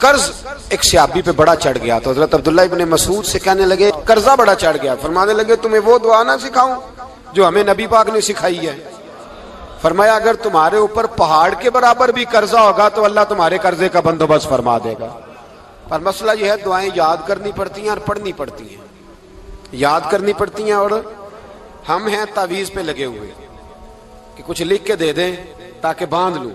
قرض ایک صحابی پہ بڑا چڑھ گیا تو حضرت عبداللہ ابن مسعود سے کہنے لگے قرضہ بڑا چڑھ گیا. فرمانے لگے تمہیں وہ دعا نہ سکھاؤں جو ہمیں نبی پاک نے سکھائی ہے. فرمایا اگر تمہارے اوپر پہاڑ کے برابر بھی قرضہ ہوگا تو اللہ تمہارے قرضے کا بندوبست فرما دے گا. پر مسئلہ یہ ہے دعائیں یاد کرنی پڑتی ہیں اور پڑھنی پڑتی ہیں. یاد کرنی پڑتی ہیں اور ہم ہیں تعویذ پہ لگے ہوئے کہ کچھ لکھ کے دے دیں تاکہ باندھ لوں.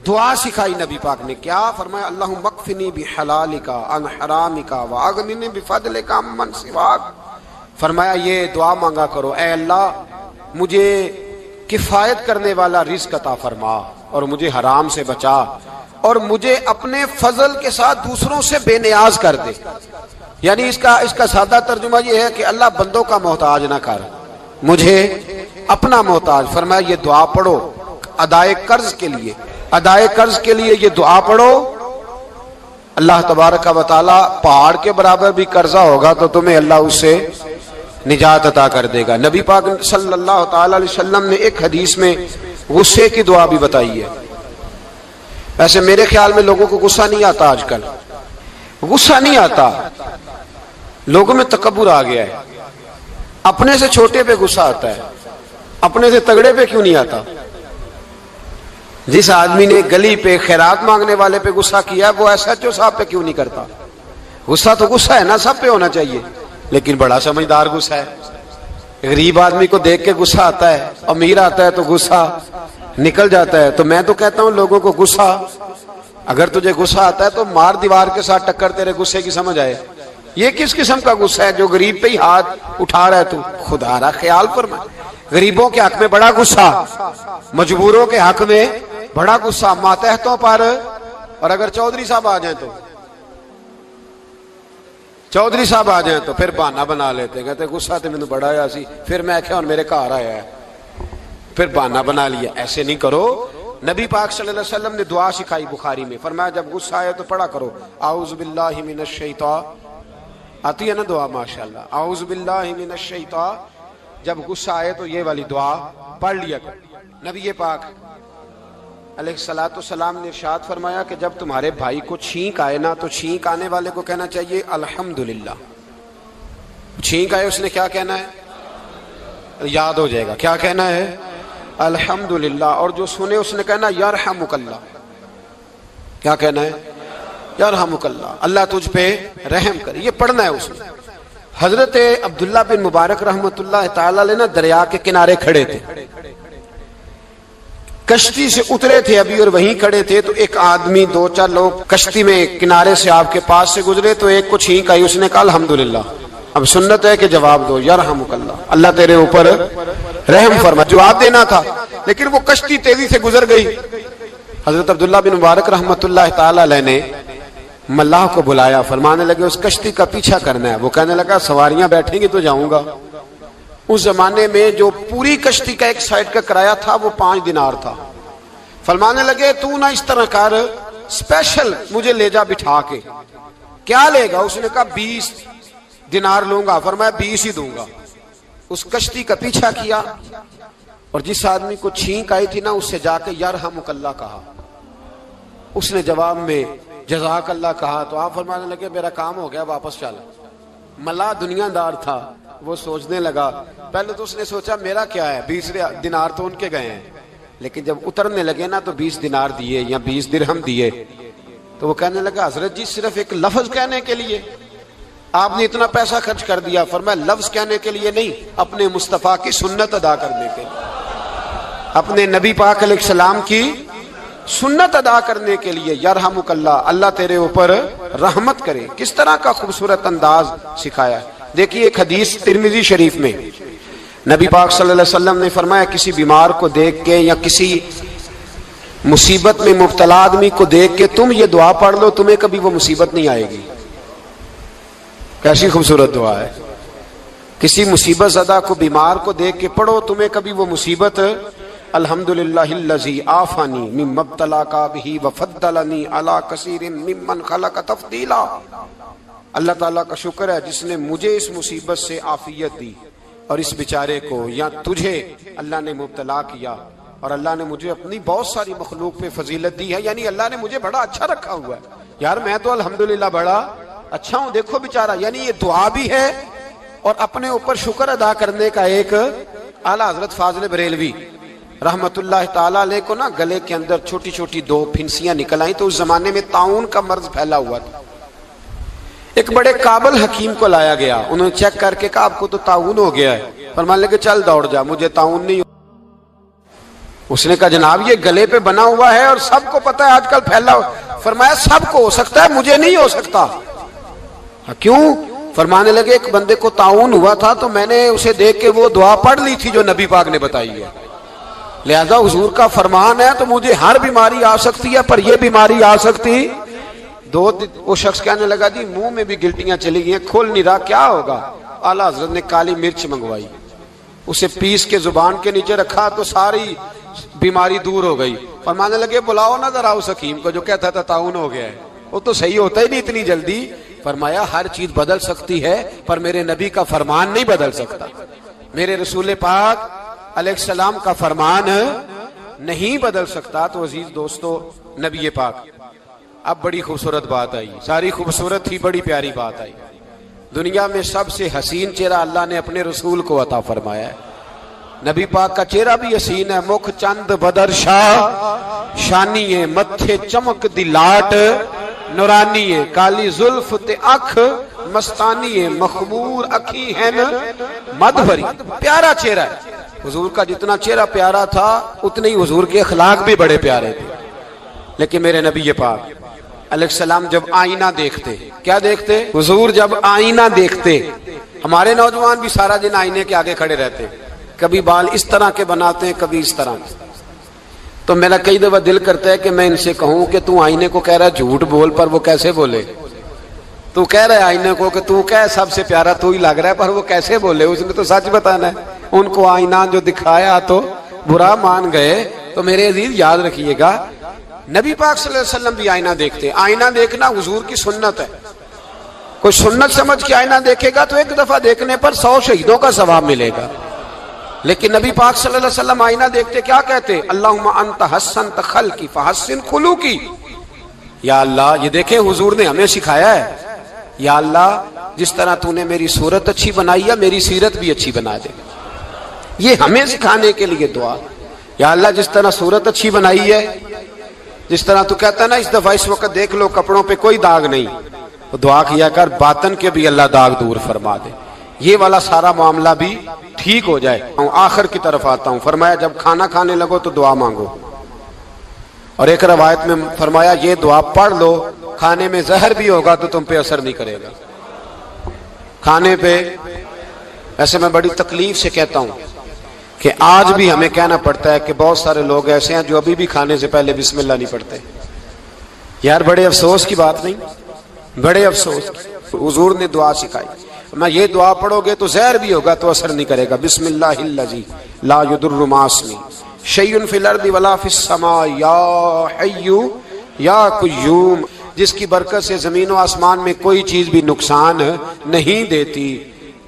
دعا سکھائی نبی پاک نے کیا فرمایا اللہم اکفنی بحلالک عن حرامک واغننی بفضلک عمن سواک. فرمایا یہ دعا مانگا کرو اے اللہ مجھے کفایت کرنے والا رزق عطا فرما اور مجھے حرام سے بچا اور مجھے اپنے فضل کے ساتھ دوسروں سے بے نیاز کر دے. یعنی اس کا سادہ ترجمہ یہ ہے کہ اللہ بندوں کا محتاج نہ کر مجھے اپنا محتاج. فرمایا یہ دعا پڑھو ادائے قرض کے لیے. ادائے قرض کے لیے یہ دعا پڑھو. اللہ تبارک و تعالی پہاڑ کے برابر بھی قرضہ ہوگا تو تمہیں اللہ اس سے نجات عطا کر دے گا. نبی پاک صلی اللہ تعالی علیہ وسلم نے ایک حدیث میں غصے کی دعا بھی بتائی ہے. ویسے میرے خیال میں لوگوں کو غصہ نہیں آتا. آج کل غصہ نہیں آتا. لوگوں میں تکبر آ گیا ہے. اپنے سے چھوٹے پہ غصہ آتا ہے, اپنے سے تگڑے پہ کیوں نہیں آتا؟ جس آدمی نے گلی پہ خیرات مانگنے والے پہ غصہ کیا وہ ایس ایچ او صاحب پہ کیوں نہیں کرتا؟ غصہ تو غصہ ہے نا, سب پہ ہونا چاہیے, لیکن بڑا سمجھدار غصہ ہے. غریب آدمی کو دیکھ کے غصہ آتا ہے, امیر آتا ہے تو غصہ نکل جاتا ہے. تو میں تو کہتا ہوں لوگوں کو غصہ, اگر تجھے غصہ آتا ہے تو مار دیوار کے ساتھ ٹکر تیرے غصے کی سمجھ آئے. یہ کس قسم کا غصہ ہے جو غریب پہ ہی ہاتھ اٹھا رہا ہے؟ تو خدا را خیال فرما. غریبوں کے حق میں بڑا غصہ, مجبوروں کے حق میں بڑا غصہ, ماتحتوں پر. اور اگر چودھری صاحب آ جائیں تو پھر بہانہ بنا لیتے, کہتے غصہ تو مینوں بڑا آیا سی, پھر میں کہا میرے گھر آیا ہے, پھر بہانہ بنا لیا. ایسے نہیں کرو. نبی پاک صلی اللہ علیہ وسلم نے دعا سکھائی بخاری میں. فرمایا جب غصہ آئے تو پڑھا کرو اعوذ باللہ من الشیطان. آتی ہے نا دعا ماشاءاللہ, اعوذ باللہ من الشیطان. جب غصہ آئے تو یہ والی دعا پڑھ لیا کرو. نبی پاک علیہ الصلوۃ والسلام نے ارشاد فرمایا کہ جب تمہارے بھائی کو چھینک آئے نا تو چھینک آنے والے کو کہنا چاہیے الحمدللہ. چھینک آئے اس نے کیا کہنا ہے؟ یاد ہو جائے گا کیا کہنا ہے؟ الحمدللہ. اور جو سنے اس نے کہنا یرحمک اللہ. کیا کہنا ہے؟ یرحمک اللہ, اللہ تجھ پہ رحم کرے. یہ پڑھنا ہے اس میں. حضرت عبداللہ بن مبارک رحمۃ اللہ تعالی علیہ نا دریا کے کنارے کھڑے تھے, کشتی سے اترے تھے ابھی اور وہیں کھڑے تھے. تو ایک آدمی, دو چار لوگ کشتی میں کنارے سے آپ کے پاس سے گزرے تو ایک کو چھینک آئی, اس نے کہا الحمدللہ. اب سنت ہے کہ جواب دو یرحمک اللہ, اللہ تیرے اوپر رحم فرما. جواب دینا تھا لیکن وہ کشتی تیزی سے گزر گئی. حضرت عبداللہ بن مبارک رحمۃ اللہ تعالی علیہ نے ملاح کو بلایا. فرمانے لگے اس کشتی کا پیچھا کرنا ہے. وہ کہنے لگا سواریاں بیٹھیں گی تو جاؤں گا. اس زمانے میں جو پوری کشتی کا ایک سائیڈ کا کرایہ تھا وہ 5 دینار تھا. فرمانے لگے تو نہ اس طرح کر, اسپیشل مجھے لے جا بٹھا کے. کیا لے گا؟ اس نے کہا 20 دینار لوں گا. فرمایا 20 ہی دوں گا. اس کشتی کا پیچھا کیا اور جس آدمی کو چھینک آئی تھی نا اس سے جا کے یرحمک اللہ کہا. اس نے جواب میں جزاک اللہ کہا. تو آپ فرمانے لگے میرا کام ہو گیا, واپس چل. ملا دنیا دار تھا, وہ سوچنے لگا. پہلے تو اس نے سوچا میرا کیا ہے, 20 دینار تو ان کے گئے ہیں. لیکن جب اترنے لگے نا تو 20 دینار دیے یا 20 درہم دیے. تو وہ کہنے لگا حضرت جی صرف ایک لفظ کہنے کے لیے آپ نے اتنا پیسہ خرچ کر دیا. فرمایا لفظ کہنے کے لیے نہیں, اپنے مصطفیٰ کی سنت ادا کرنے کے لیے, اپنے نبی پاک علیہ السلام کی سنت ادا کرنے کے لیے. یرحمک اللہ, اللہ تیرے اوپر رحمت کرے. کس طرح کا خوبصورت انداز سکھایا. دیکھیے ایک حدیث ترمذی شریف میں نبی پاک صلی اللہ علیہ وسلم نے فرمایا کسی بیمار کو دیکھ کے یا کسی مصیبت میں مبتلا آدمی کو دیکھ کے تم یہ دعا پڑھ لو تمہیں کبھی وہ مصیبت نہیں آئے گی. کیسی خوبصورت دعا ہے. کسی مصیبت زدہ کو بیمار کو دیکھ کے پڑھو تمہیں کبھی وہ مصیبت. الحمدللہ الذی عافانی مما ابتلاک بہ وفضلنی علی کثیر ممن خلق تفضیلا. اللہ تعالیٰ کا شکر ہے جس نے مجھے اس مصیبت سے عافیت دی اور اس بیچارے کو یا تجھے اللہ نے مبتلا کیا اور اللہ نے مجھے اپنی بہت ساری مخلوق پہ فضیلت دی ہے. یعنی اللہ نے مجھے بڑا اچھا رکھا ہوا ہے. یار میں تو الحمدللہ بڑا اچھا ہوں، دیکھو بیچارہ. یعنی یہ دعا بھی ہے اور اپنے اوپر شکر ادا کرنے کا ایک. اعلیٰ حضرت فاضل بریلوی رحمت اللہ تعالیٰ علیہ کو نا گلے کے اندر چھوٹی چھوٹی 2 پھنسیاں نکل آئیں، تو اس زمانے میں طاعون کا مرض پھیلا ہوا تھا. ایک بڑے قابل حکیم کو لایا گیا، انہوں نے چیک کر کے کہا آپ کو تو طاعون ہو گیا ہے. فرمانے لگے چل دوڑ جا، مجھے طاعون نہیں. اس نے کہا جناب یہ گلے پہ بنا ہوا ہے اور سب کو پتا ہے آج کل پھیلا ہوا. فرمایا سب کو ہو سکتا ہے، مجھے نہیں ہو سکتا. کیوں؟ فرمانے لگے ایک بندے کو طاعون ہوا تھا تو میں نے اسے دیکھ کے وہ دعا پڑھ لی تھی جو نبی پاک نے بتائی ہے، لہذا حضور کا فرمان ہے تو مجھے ہر بیماری آ سکتی ہے پر یہ بیماری آ سکتی. وہ شخص کہنے لگا جی منہ میں بھی گلٹیاں چلی گئی ہیں، کھول نہیں رہا، کیا ہوگا؟ اعلیٰ حضرت نے کالی مرچ منگوائی، اسے پیس کے زبان کے نیچے رکھا تو ساری بیماری دور ہو گئی. فرمانے لگے بلاؤ نا ذرا اس حکیم کو جو کہتا تھا طاعون ہو گیا ہے، وہ تو صحیح ہوتا ہی نہیں اتنی جلدی. فرمایا ہر چیز بدل سکتی ہے پر میرے نبی کا فرمان نہیں بدل سکتا، میرے رسول پاک علیہ السلام کا فرمان نہیں بدل سکتا. تو عزیز دوستو نبی پاک، اب بڑی خوبصورت بات آئی، ساری خوبصورت تھی، بڑی پیاری بات آئی. دنیا میں سب سے حسین چہرہ اللہ نے اپنے رسول کو عطا فرمایا ہے. نبی پاک کا چہرہ بھی حسین ہے. مکھ چند بدر شاہ شانی ہے، متھے چمک دی لاٹ نورانی ہے، کالی زلف تے اکھ مستانی ہے، مخمور اکھی ہے مد بھری. پیارا چہرہ ہے حضور کا. جتنا چہرہ پیارا تھا اتنے ہی حضور کے اخلاق بھی بڑے پیارے تھے. لیکن میرے نبی پاک علیہ السلام جب آئینہ دیکھتے، کیا دیکھتے؟ حضور جب آئینہ دیکھتے، ہمارے نوجوان بھی سارا دن آئینے کے آگے کھڑے رہتے، کبھی بال اس طرح کے بناتے ہیں کبھی اس طرح. تو میرا کئی دفعہ دل کرتا ہے کہ میں ان سے کہوں کہ تو آئینے کو کہہ رہا ہے جھوٹ بول، پر وہ کیسے بولے؟ تو کہہ رہا ہے آئینے کو کہ تو کہہ سب سے پیارا تو ہی لگ رہا ہے، پر وہ کیسے بولے؟ اس نے تو سچ بتانا ہے. ان کو آئینہ جو دکھایا تو برا مان گئے. تو میرے عزیز یاد رکھیے گا نبی پاک صلی اللہ علیہ وسلم بھی آئینہ دیکھتے. آئینہ دیکھنا حضور کی سنت ہے. کوئی سنت سمجھ کے آئینہ دیکھے گا تو ایک دفعہ دیکھنے پر 100 شہیدوں کا ثواب ملے گا. لیکن نبی پاک صلی اللہ علیہ وسلم آئینہ دیکھتے کیا کہتے؟ اللہم انت حسنت خلقی فحسن خلوقی. یا اللہ، یہ دیکھیں حضور نے ہمیں سکھایا ہے، یا اللہ جس طرح تو نے میری صورت اچھی بنائی ہے میری سیرت بھی اچھی بنا دے. یہ ہمیں سکھانے کے لیے دعا. یا اللہ جس طرح صورت اچھی بنائی ہے، جس طرح تو کہتا ہے نا اس دفعہ اس وقت دیکھ لو کپڑوں پہ کوئی داغ نہیں، تو دعا کیا کر باطن کے بھی اللہ داغ دور فرما دے، یہ والا سارا معاملہ بھی ٹھیک ہو جائے. آخر کی طرف آتا ہوں. فرمایا جب کھانا کھانے لگو تو دعا مانگو. اور ایک روایت میں فرمایا یہ دعا پڑھ لو، کھانے میں زہر بھی ہوگا تو تم پہ اثر نہیں کرے گا. کھانے پہ ایسے میں بڑی تکلیف سے کہتا ہوں کہ آج بھی ہمیں کہنا پڑتا ہے کہ بہت سارے لوگ ایسے ہیں جو ابھی بھی کھانے سے پہلے بسم اللہ نہیں پڑھتے. یار بڑے افسوس کی بات نہیں؟ بڑے افسوس. حضور نے دعا سکھائی، میں یہ دعا پڑھو گے تو زہر بھی ہوگا تو اثر نہیں کرے گا. بسم اللہ الذی لا یضر مع اسمہ شیء فی الارض ولا فی السماء یا حی یا قیوم، جس کی برکت سے زمین و آسمان میں کوئی چیز بھی نقصان نہیں دیتی.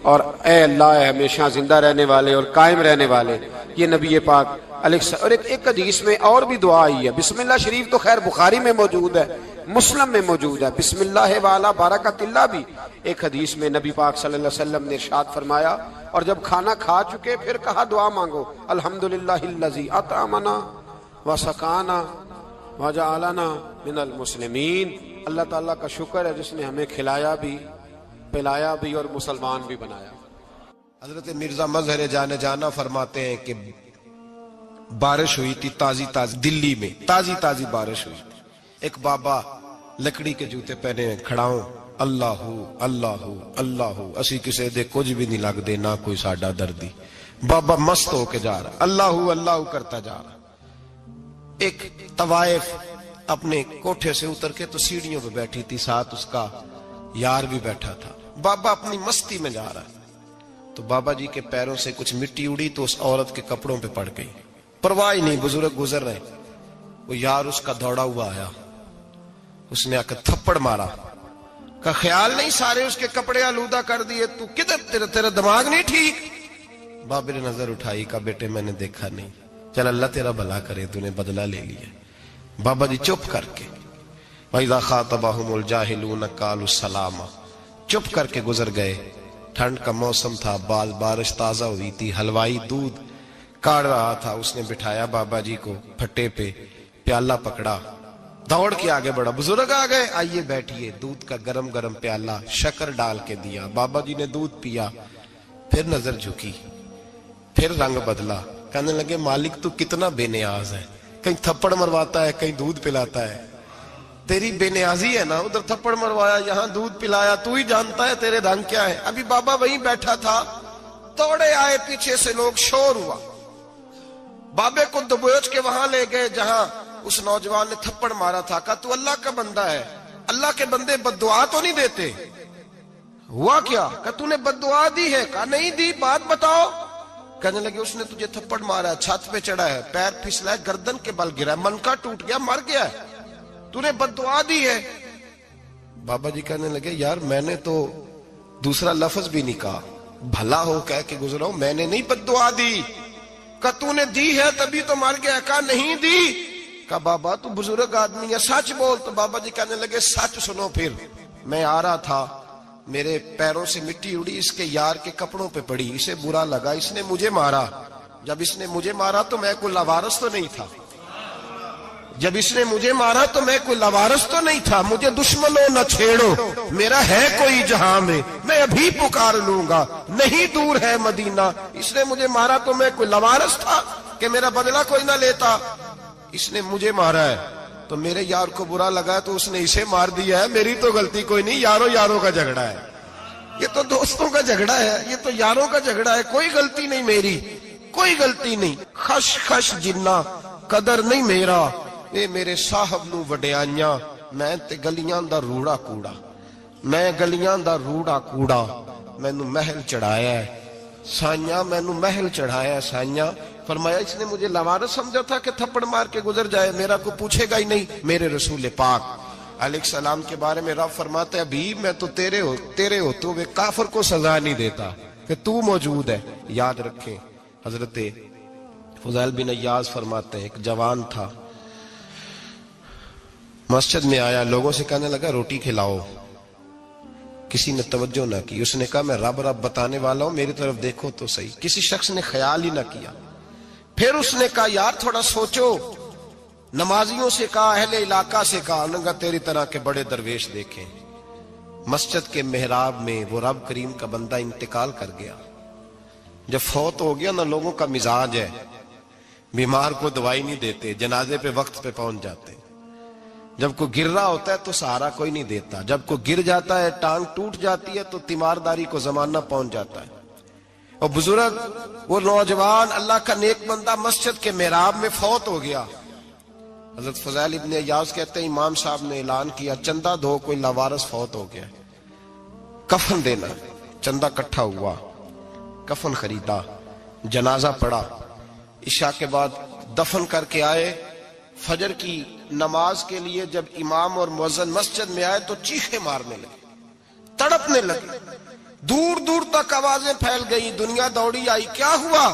اور اے اللہ اے ہمیشہ زندہ رہنے والے اور قائم رہنے والے. یہ نبی پاک علیہ السلام. اور ایک حدیث میں اور بھی دعا آئی ہے. بسم اللہ شریف تو خیر بخاری میں موجود ہے، مسلم میں موجود ہے. بسم اللہ والا برکت اللہ بھی ایک حدیث میں نبی پاک صلی اللہ علیہ وسلم نے ارشاد فرمایا. اور جب کھانا کھا چکے پھر کہا دعا مانگو، الحمدللہ الذی اطعمنا وسقانا وجعلنا من المسلمین. اللہ تعالیٰ کا شکر ہے جس نے ہمیں کھلایا بھی پلایا بھی اور مسلمان بھی بنایا. حضرت مرزا مظہر جانے جانا فرماتے ہیں کہ بارش ہوئی تھی تازی تازی، دلی میں تازی تازی بارش ہوئی تھی. ایک بابا لکڑی کے جوتے پہنے کھڑا ہوں، اللہ اللہ اللہ، اسی کسے دے کچھ بھی نہیں لگ دے نہ کوئی ساڈا دردی. بابا مست ہو کے جا رہا، اللہ اللہ کرتا جا رہا. ایک طوائف اپنے کوٹھے سے اتر کے تو سیڑھیوں پہ بیٹھی تھی، ساتھ اس کا یار بھی بیٹھا تھا. بابا اپنی مستی میں جا رہا ہے تو بابا جی کے پیروں سے کچھ مٹی اڑی تو اس عورت کے کپڑوں پہ پڑ گئی. پرواہ نہیں، بزرگ گزر رہے. وہ یار اس کا دوڑا ہوا آیا، اس نے آ کر تھپڑ مارا. کا خیال نہیں سارے اس کے کپڑے آلودہ کر دیے، تو کدھر تیرا دماغ نہیں ٹھیک؟ بابے نے نظر اٹھائی، کہا بیٹے میں نے دیکھا نہیں، چل اللہ تیرا بھلا کرے، تو نے بدلہ لے لیا. بابا جی چپ کر کے وَإِذَا خَاطَبَهُمُ الْجَاهِلُونَ قَالُوا سَلَامًا، چپ کر کے گزر گئے۔ ٹھنڈ کا موسم تھا، بارش تازہ ہوئی تھی، حلوائی دودھ کاڑ رہا تھا، اس نے بٹھایا بابا جی کو پھٹے پہ، پیالہ پکڑا، دوڑ کے آگے بڑھا، بزرگ آ گئے، آئیے بیٹھیے، دودھ کا گرم گرم پیالہ شکر ڈال کے دیا، بابا جی نے دودھ پیا، پھر نظر جھکی، پھر رنگ بدلا، کہنے لگے مالک تو کتنا بے نیاز ہے، کہیں تھپڑ مرواتا ہے، کہیں دودھ پلاتا ہے، تیری بے نیازی ہے نا، ادھر تھپڑ مروایا، یہاں دودھ پلایا، تو ہی جانتا ہے تیرے رنگ کیا ہے۔ ابھی بابا وہیں بیٹھا تھا، توڑے آئے پیچھے سے لوگ، شور ہوا، بابے کو دبوچ کے وہاں لے گئے جہاں اس نوجوان نے تھپڑ مارا تھا، کہا تو اللہ کا بندہ ہے، اللہ کے بندے بد دعا تو نہیں دیتے؟ ہوا کیا؟ کہا تو نے بد دعا دی ہے؟ کہا نہیں دی، بات بتاؤ۔ کہنے لگے اس نے تجھے تھپڑ مارا ہے، چھت پہ چڑھا ہے، پیر پھسلا ہے، گردن کے بل گرا ہے، منکا ٹوٹ گیا، مر گیا ہے، تو نے بد دعا دی ہے۔ بابا جی کہنے لگے یار میں نے تو دوسرا لفظ بھی نہیں کہا، بھلا ہو کہہ کے گزرا ہوں، میں نے نہیں بد دعا دی۔ کہا تو نے دی ہے تبھی تو مر گیا۔ کہا نہیں دی۔ کہا بابا تو بزرگ آدمی ہے، سچ بول۔ تو بابا جی کہنے لگے سچ سنو، پھر میں آ رہا تھا، میرے پیروں سے مٹی اڑی، اس کے یار کے کپڑوں پہ پڑی، اسے برا لگا، اس نے مجھے مارا، جب اس نے مجھے مارا تو میں کوئی لاوارث تو نہیں تھا، جب اس نے مجھے مارا تو میں کوئی لاوارث تو نہیں تھا، مجھے دشمنوں نہ چھیڑو، میرا ہے کوئی جہاں میں ابھی پکار لوں گا، نہیں دور ہے مدینہ، اس نے مجھے مارا تو میں کوئی لاوارث تھا کہ میرا بدلہ کوئی نہ لیتا، اس نے مجھے مارا ہے تو میرے یار کو برا لگا تو اس نے اسے مار دیا ہے، میری تو غلطی کوئی نہیں، یاروں کا جھگڑا ہے، یہ تو دوستوں کا جھگڑا ہے، یہ تو یاروں کا جھگڑا ہے، کوئی غلطی نہیں میری، کوئی غلطی نہیں، خش خش جنہ قدر نہیں میرا، اے میرے صاحب نو وڈیائیاں، میں تے گلیاں دا روڑا کوڑا، میں گلیاں دا روڑا کوڑا، میں نو محل چڑھایا ہے سائیاں، میں نو محل چڑھایا ہے سائیاں۔ فرمایا اس نے مجھے لاوارث سمجھا تھا کہ تھپڑ مار کے گزر جائے، میرا کو پوچھے گا ہی نہیں۔ میرے رسول پاک علیہ السلام کے بارے میں رب فرماتا ہے ابھی میں تو تیرے ہوتے ہوئے کافر کو سزا نہیں دیتا کہ تو موجود ہے۔ یاد رکھیں حضرت فضیل بن عیاض فرماتے ہیں ایک جوان تھا، مسجد میں آیا، لوگوں سے کہنے لگا روٹی کھلاؤ، کسی نے توجہ نہ کی، اس نے کہا میں رب بتانے والا ہوں، میری طرف دیکھو تو صحیح، کسی شخص نے خیال ہی نہ کیا۔ پھر اس نے کہا یار تھوڑا سوچو، نمازیوں سے کہا، اہل علاقہ سے کہا، انہوں نے کہا تیری طرح کے بڑے درویش دیکھیں۔ مسجد کے محراب میں وہ رب کریم کا بندہ انتقال کر گیا، جب فوت ہو گیا نا، لوگوں کا مزاج ہے بیمار کو دوائی نہیں دیتے، جنازے پہ وقت پہ پہنچ جاتے، جب کوئی گر رہا ہوتا ہے تو سہارا کوئی نہیں دیتا، جب کوئی گر جاتا ہے ٹانگ ٹوٹ جاتی ہے تو تیمارداری کو زمانہ پہنچ جاتا ہے۔ اور بزرگ وہ نوجوان اللہ کا نیک بندہ مسجد کے محراب میں فوت ہو گیا۔ حضرت فضیل ابن عیاض کہتے ہیں امام صاحب نے اعلان کیا چندہ دو، کوئی لاوارث فوت ہو گیا، کفن دینا۔ چندہ کٹھا ہوا، کفن خریدا، جنازہ پڑا، عشاء کے بعد دفن کر کے آئے، فجر کی نماز کے لیے جب امام اور مؤذن مسجد میں آئے تو چیخیں مارنے لگے، تڑپنے لگے، دور دور تک آوازیں پھیل گئی، دنیا دوڑی آئی، کیا ہوا؟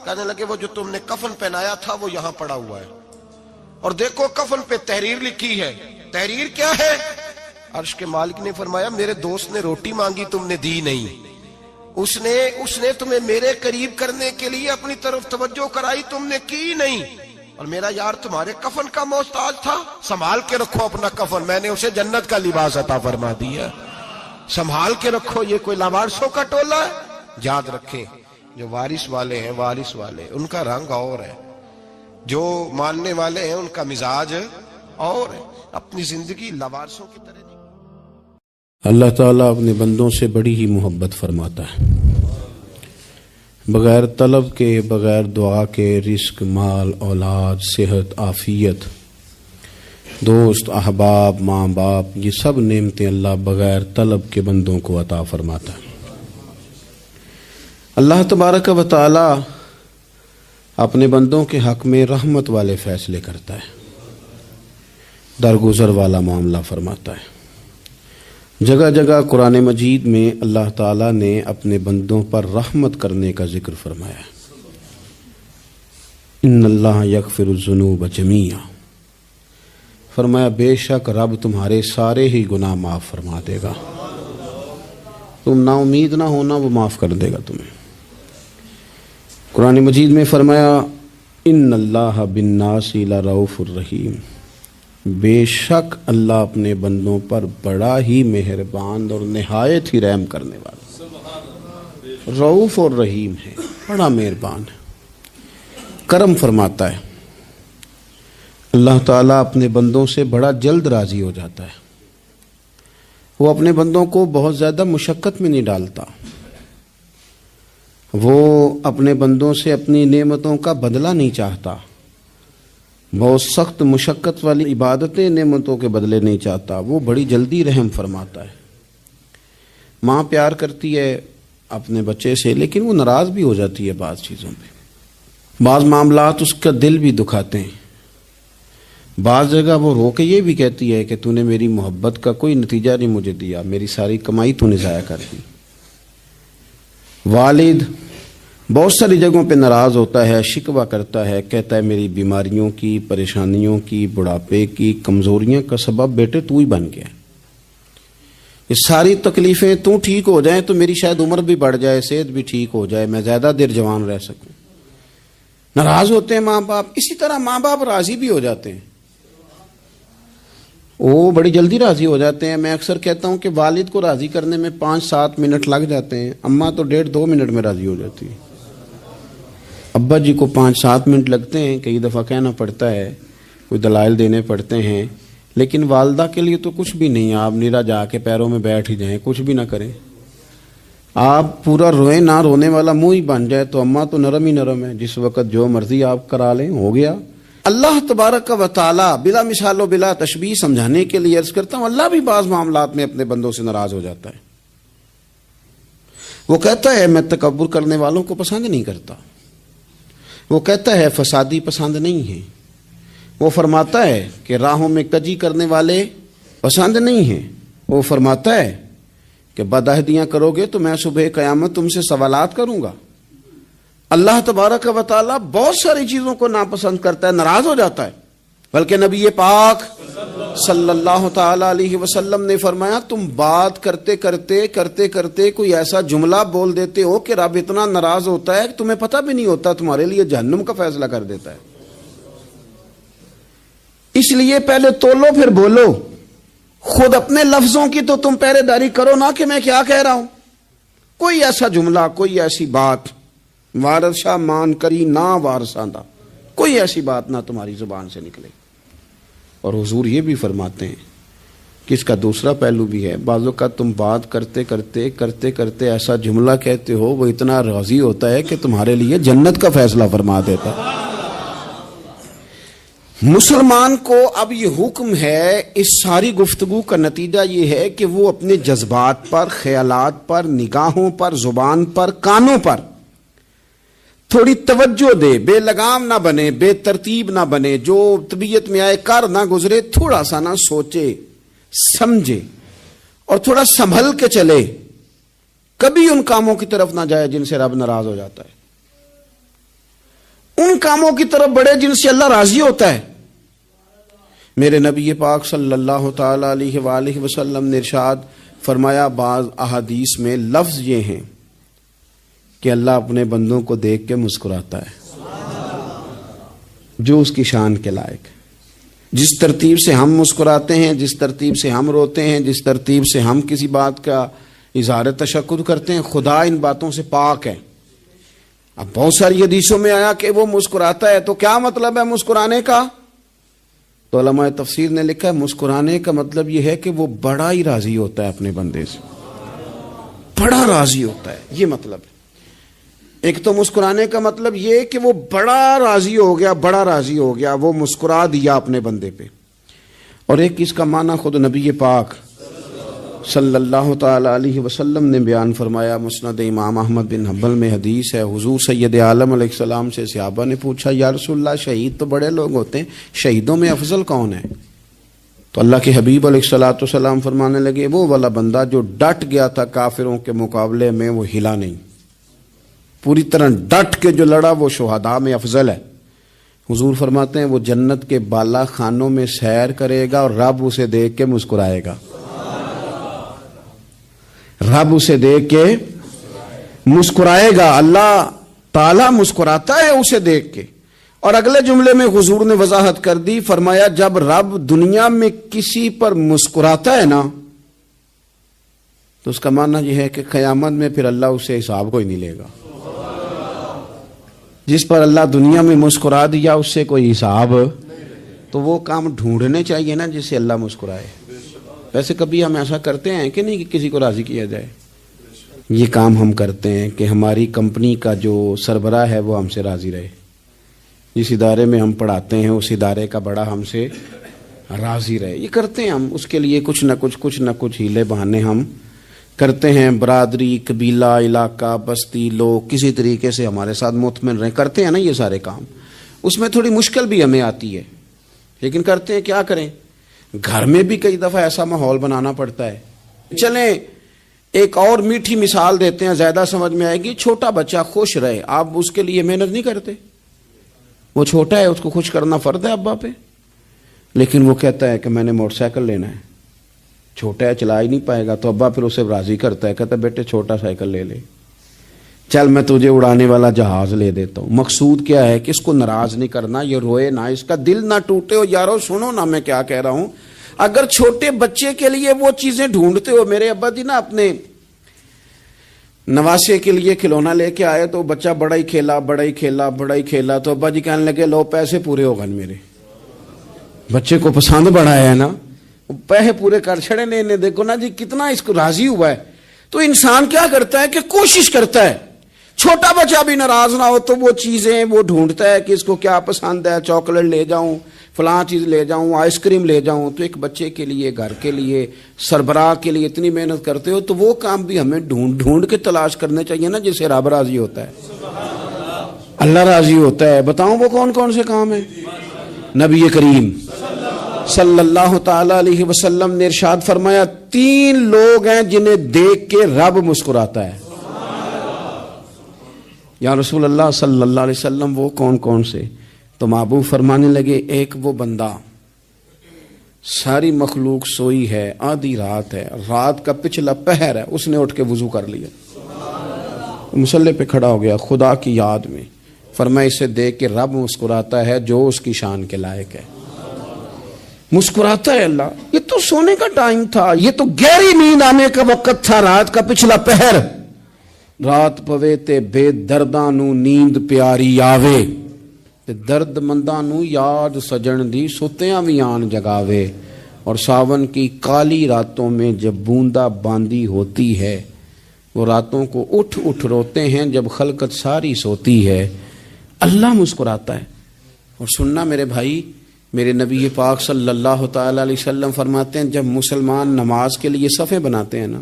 کہنے لگے وہ جو تم نے کفن پہنایا تھا وہ یہاں پڑا ہوا ہے، اور دیکھو کفن پہ تحریر لکھی ہے۔ تحریر کیا ہے؟ عرش کے مالک نے فرمایا میرے دوست نے روٹی مانگی تم نے دی نہیں، اس نے تمہیں میرے قریب کرنے کے لیے اپنی طرف توجہ کرائی، تم نے کی نہیں، اور میرا یار تمہارے کفن کا محتاج تھا، سنبھال کے رکھو اپنا کفن، میں نے اسے جنت کا لباس عطا فرما دیا، سنبھال کے رکھو، یہ کوئی لاوارثوں کا ٹولہ ہے۔ یاد رکھیں جو وارث والے ہیں، وارث والے ان کا رنگ اور ہے، جو ماننے والے ہیں ان کا مزاج اور ہے، اپنی زندگی لاوارثوں کی طرح نہیں۔ اللہ تعالیٰ اپنے بندوں سے بڑی ہی محبت فرماتا ہے، بغیر طلب کے، بغیر دعا کے رزق، مال، اولاد، صحت، عافیت، دوست، احباب، ماں باپ، یہ سب نعمتیں اللہ بغیر طلب کے بندوں کو عطا فرماتا ہے۔ اللہ تبارک و تعالیٰ اپنے بندوں کے حق میں رحمت والے فیصلے کرتا ہے، درگزر والا معاملہ فرماتا ہے۔ جگہ جگہ قرآن مجید میں اللہ تعالیٰ نے اپنے بندوں پر رحمت کرنے کا ذکر فرمایا ہے، ان اللہ یغفر الذنوب جمیعا، فرمایا بے شک رب تمہارے سارے ہی گناہ معاف فرما دے گا، تم نا امید نہ ہونا، وہ معاف کر دے گا تمہیں۔ قرآن مجید میں فرمایا ان اللہ بالناس لرؤوف الرحیم، بے شک اللہ اپنے بندوں پر بڑا ہی مہربان اور نہایت ہی رحم کرنے والا، رؤوف اور رحیم ہے، بڑا مہربان ہے، کرم فرماتا ہے۔ اللہ تعالیٰ اپنے بندوں سے بڑا جلد راضی ہو جاتا ہے، وہ اپنے بندوں کو بہت زیادہ مشقت میں نہیں ڈالتا، وہ اپنے بندوں سے اپنی نعمتوں کا بدلہ نہیں چاہتا، بہت سخت مشقت والی عبادتیں نعمتوں کے بدلے نہیں چاہتا، وہ بڑی جلدی رحم فرماتا ہے۔ ماں پیار کرتی ہے اپنے بچے سے، لیکن وہ ناراض بھی ہو جاتی ہے بعض چیزوں پہ، بعض معاملات اس کا دل بھی دکھاتے ہیں، بعض جگہ وہ رو کے یہ بھی کہتی ہے کہ تو نے میری محبت کا کوئی نتیجہ نہیں مجھے دیا، میری ساری کمائی تو نے ضائع کر دی۔ والد بہت ساری جگہوں پہ ناراض ہوتا ہے، شکوہ کرتا ہے، کہتا ہے میری بیماریوں کی، پریشانیوں کی، بڑھاپے کی، کمزوریاں کا سبب بیٹے تو ہی بن گیا، یہ ساری تکلیفیں تو ٹھیک ہو جائیں تو میری شاید عمر بھی بڑھ جائے، صحت بھی ٹھیک ہو جائے، میں زیادہ دیر جوان رہ سکوں۔ ناراض ہوتے ہیں ماں باپ، اسی طرح ماں باپ راضی بھی ہو جاتے ہیں، وہ بڑی جلدی راضی ہو جاتے ہیں۔ میں اکثر کہتا ہوں کہ والد کو راضی کرنے میں 5-7 منٹ لگ جاتے ہیں، اماں تو 1.5-2 منٹ میں راضی ہو جاتی ہے، ابا جی کو 5-7 منٹ لگتے ہیں، کئی دفعہ کہنا پڑتا ہے، کوئی دلائل دینے پڑتے ہیں، لیکن والدہ کے لیے تو کچھ بھی نہیں، آپ نیرا جا کے پیروں میں بیٹھ ہی جائیں، کچھ بھی نہ کریں، آپ پورا روئیں نہ، رونے والا منہ ہی بن جائے تو اماں تو نرم ہی نرم ہے، جس وقت جو مرضی آپ کرا لیں ہو گیا۔ اللہ تبارک و تعالی بلا مثال و بلا تشبیہ سمجھانے کے لیے عرض کرتا ہوں، اللہ بھی بعض معاملات میں اپنے بندوں سے ناراض ہو جاتا ہے، وہ کہتا ہے میں تکبر کرنے والوں کو پسند نہیں کرتا، وہ کہتا ہے فسادی پسند نہیں ہے، وہ فرماتا ہے کہ راہوں میں کجی کرنے والے پسند نہیں ہیں، وہ فرماتا ہے کہ بدعہدیاں کرو گے تو میں صبح قیامت تم سے سوالات کروں گا۔ اللہ تبارک و تعالیٰ بہت ساری چیزوں کو ناپسند کرتا ہے، ناراض ہو جاتا ہے، بلکہ نبی پاک صلی اللہ تعالی علیہ وسلم نے فرمایا تم بات کرتے کرتے کوئی ایسا جملہ بول دیتے ہو کہ رب اتنا ناراض ہوتا ہے کہ تمہیں پتہ بھی نہیں ہوتا، تمہارے لیے جہنم کا فیصلہ کر دیتا ہے۔ اس لیے پہلے تولو پھر بولو، خود اپنے لفظوں کی تو تم پہرے داری کرو نا کہ میں کیا کہہ رہا ہوں، کوئی ایسا جملہ، کوئی ایسی بات وارث شاہ مان کری نہ وارثاندہ، کوئی ایسی بات نہ تمہاری زبان سے نکلے۔ اور حضور یہ بھی فرماتے ہیں کہ اس کا دوسرا پہلو بھی ہے، بعض اوقات تم بات کرتے ایسا جملہ کہتے ہو وہ اتنا راضی ہوتا ہے کہ تمہارے لیے جنت کا فیصلہ فرما دیتا ہے۔ مسلمان کو اب یہ حکم ہے، اس ساری گفتگو کا نتیجہ یہ ہے کہ وہ اپنے جذبات پر، خیالات پر، نگاہوں پر، زبان پر، کانوں پر تھوڑی توجہ دے، بے لگام نہ بنے، بے ترتیب نہ بنے، جو طبیعت میں آئے کر نہ گزرے، تھوڑا سا نہ سوچے سمجھے اور تھوڑا سنبھل کے چلے، کبھی ان کاموں کی طرف نہ جائے جن سے رب ناراض ہو جاتا ہے، ان کاموں کی طرف بڑھے جن سے اللہ راضی ہوتا ہے۔ میرے نبی پاک صلی اللہ تعالی علیہ وآلہ وسلم نے ارشاد فرمایا، بعض احادیث میں لفظ یہ ہیں کہ اللہ اپنے بندوں کو دیکھ کے مسکراتا ہے جو اس کی شان کے لائق ہے۔ جس ترتیب سے ہم مسکراتے ہیں، جس ترتیب سے ہم روتے ہیں، جس ترتیب سے ہم کسی بات کا اظہار تشکر کرتے ہیں، خدا ان باتوں سے پاک ہے۔ اب بہت ساری حدیثوں میں آیا کہ وہ مسکراتا ہے، تو کیا مطلب ہے مسکرانے کا؟ تو علماء تفسیر نے لکھا ہے مسکرانے کا مطلب یہ ہے کہ وہ بڑا ہی راضی ہوتا ہے اپنے بندے سے، بڑا راضی ہوتا ہے، یہ مطلب ہے۔ ایک تو مسکرانے کا مطلب یہ کہ وہ بڑا راضی ہو گیا، وہ مسکرا دیا اپنے بندے پہ، اور ایک اس کا معنی خود نبی پاک صلی اللہ تعالی علیہ وسلم نے بیان فرمایا۔ مسند امام احمد بن حنبل میں حدیث ہے، حضور سید عالم علیہ السلام سے صحابہ نے پوچھا، یا رسول اللہ شہید تو بڑے لوگ ہوتے ہیں، شہیدوں میں افضل کون ہے؟ تو اللہ کے حبیب علیہ السلام فرمانے لگے، وہ والا بندہ جو ڈٹ گیا تھا کافروں کے مقابلے میں، وہ ہلا نہیں، پوری طرح ڈٹ کے جو لڑا وہ شہداء میں افضل ہے۔ حضور فرماتے ہیں وہ جنت کے بالا خانوں میں سیر کرے گا اور رب اسے دیکھ کے مسکرائے گا. رب اسے دیکھ کے مسکرائے گا. اللہ تعالیٰ مسکراتا ہے اسے دیکھ کے. اور اگلے جملے میں حضور نے وضاحت کر دی, فرمایا جب رب دنیا میں کسی پر مسکراتا ہے نا تو اس کا معنی یہ ہے کہ قیامت میں پھر اللہ اسے حساب کو ہی نہیں لے گا. جس پر اللہ دنیا میں مسکرا دیا اس سے کوئی حساب, تو وہ کام ڈھونڈنے چاہیے نا جس سے اللہ مسکرائے. ویسے کبھی ہم ایسا کرتے ہیں کہ نہیں کہ کسی کو راضی کیا جائے؟ یہ کام ہم کرتے ہیں کہ ہماری کمپنی کا جو سربراہ ہے وہ ہم سے راضی رہے. جس ادارے میں ہم پڑھاتے ہیں اس ادارے کا بڑا ہم سے راضی رہے. یہ کرتے ہیں ہم, اس کے لیے کچھ نہ کچھ ہیلے بہانے ہم کرتے ہیں. برادری, قبیلہ, علاقہ, بستی, لوگ کسی طریقے سے ہمارے ساتھ مطمئن رہیں, کرتے ہیں نا یہ سارے کام. اس میں تھوڑی مشکل بھی ہمیں آتی ہے لیکن کرتے ہیں. کیا کریں, گھر میں بھی کئی دفعہ ایسا ماحول بنانا پڑتا ہے. چلیں ایک اور میٹھی مثال دیتے ہیں, زیادہ سمجھ میں آئے گی. چھوٹا بچہ خوش رہے, آپ اس کے لیے محنت نہیں کرتے. وہ چھوٹا ہے, اس کو خوش کرنا فرض ہے ابا پہ, لیکن وہ کہتا ہے کہ میں نے موٹر سائیکل لینا ہے. چھوٹا ہے, چلا ہی نہیں پائے گا, تو ابا پھر اسے راضی کرتا ہے, کہتا ہے بیٹے چھوٹا سائیکل لے لے, چل میں تجھے اڑانے والا جہاز لے دیتا ہوں. مقصود کیا ہے کہ اس کو ناراض نہیں کرنا, یہ روئے نہ, اس کا دل نہ ٹوٹے. ہو یارو سنو نا میں کیا کہہ رہا ہوں. اگر چھوٹے بچے کے لیے وہ چیزیں ڈھونڈتے ہو, میرے ابا جی نا اپنے نواسے کے لیے کھلونا لے کے آئے تو بچہ بڑا ہی کھیلا, تو ابا جی کہنے لگے لو پیسے پورے ہو گئے میرے. بچے کو پسند بڑا ہے نا, پیسے پورے کر چھڑے نے, دیکھو نا جی کتنا اس کو راضی ہوا ہے. تو انسان کیا کرتا ہے کہ کوشش کرتا ہے چھوٹا بچہ بھی ناراض نہ ہو, تو وہ چیزیں وہ ڈھونڈتا ہے کہ اس کو کیا پسند ہے, چاکلیٹ لے جاؤں, فلاں چیز لے جاؤں, آئس کریم لے جاؤں. تو ایک بچے کے لیے, گھر کے لیے, سربراہ کے لیے اتنی محنت کرتے ہو, تو وہ کام بھی ہمیں ڈھونڈ کے تلاش کرنے چاہیے نا جس سے رب راضی ہوتا ہے, اللہ راضی ہوتا ہے. بتاؤں وہ کون کون سے کام ہیں؟ نبی کریم صلی اللہ تعالی علیہ وسلم نے ارشاد فرمایا 3 لوگ ہیں جنہیں دیکھ کے رب مسکراتا ہے. یا رسول اللہ صلی اللہ علیہ وسلم وہ کون کون سے؟ تو محبوب فرمانے لگے ایک وہ بندہ ساری مخلوق سوئی ہے, آدھی رات ہے, رات کا پچھلا پہر ہے, اس نے اٹھ کے وضو کر لیا, مصلی پہ کھڑا ہو گیا خدا کی یاد میں. فرمایا اسے دیکھ کے رب مسکراتا ہے جو اس کی شان کے لائق ہے. مسکراتا ہے اللہ. یہ تو سونے کا ٹائم تھا, یہ تو گہری نیند آنے کا وقت تھا, رات کا پچھلا پہر. رات پوے تے بے درداں نو نیند پیاری آوے, تے درد منداں نو یاد سجن دی ستیاں وی آن جگاوے. اور ساون کی کالی راتوں میں جب بوندا باندی ہوتی ہے, وہ راتوں کو اٹھ روتے ہیں جب خلقت ساری سوتی ہے. اللہ مسکراتا ہے. اور سننا میرے بھائی, میرے نبی پاک صلی اللہ تعالی علیہ وسلم فرماتے ہیں جب مسلمان نماز کے لیے صفیں بناتے ہیں نا,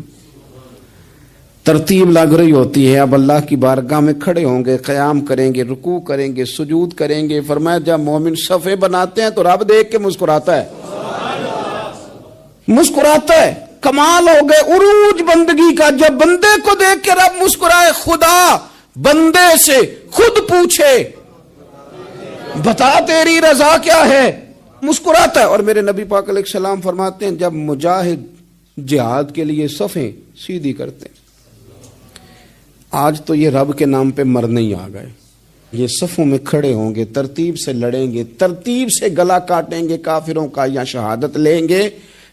ترتیب لگ رہی ہوتی ہے, اب اللہ کی بارگاہ میں کھڑے ہوں گے, قیام کریں گے, رکوع کریں گے, سجود کریں گے. فرمایا جب مومن صفیں بناتے ہیں تو رب دیکھ کے مسکراتا ہے, مسکراتا ہے. کمال ہو گئے عروج بندگی کا, جب بندے کو دیکھ کے رب مسکرائے. خدا بندے سے خود پوچھے بتا تیری رضا کیا ہے, مسکراتا ہے. اور میرے نبی پاک علیہ السلام فرماتے ہیں جب مجاہد جہاد کے لیے صفیں سیدھی کرتے ہیں. آج تو یہ رب کے نام پہ مرنے ہی آ گئے. یہ صفوں میں کھڑے ہوں گے, ترتیب سے لڑیں گے, ترتیب سے گلا کاٹیں گے کافروں کا یا شہادت لیں گے.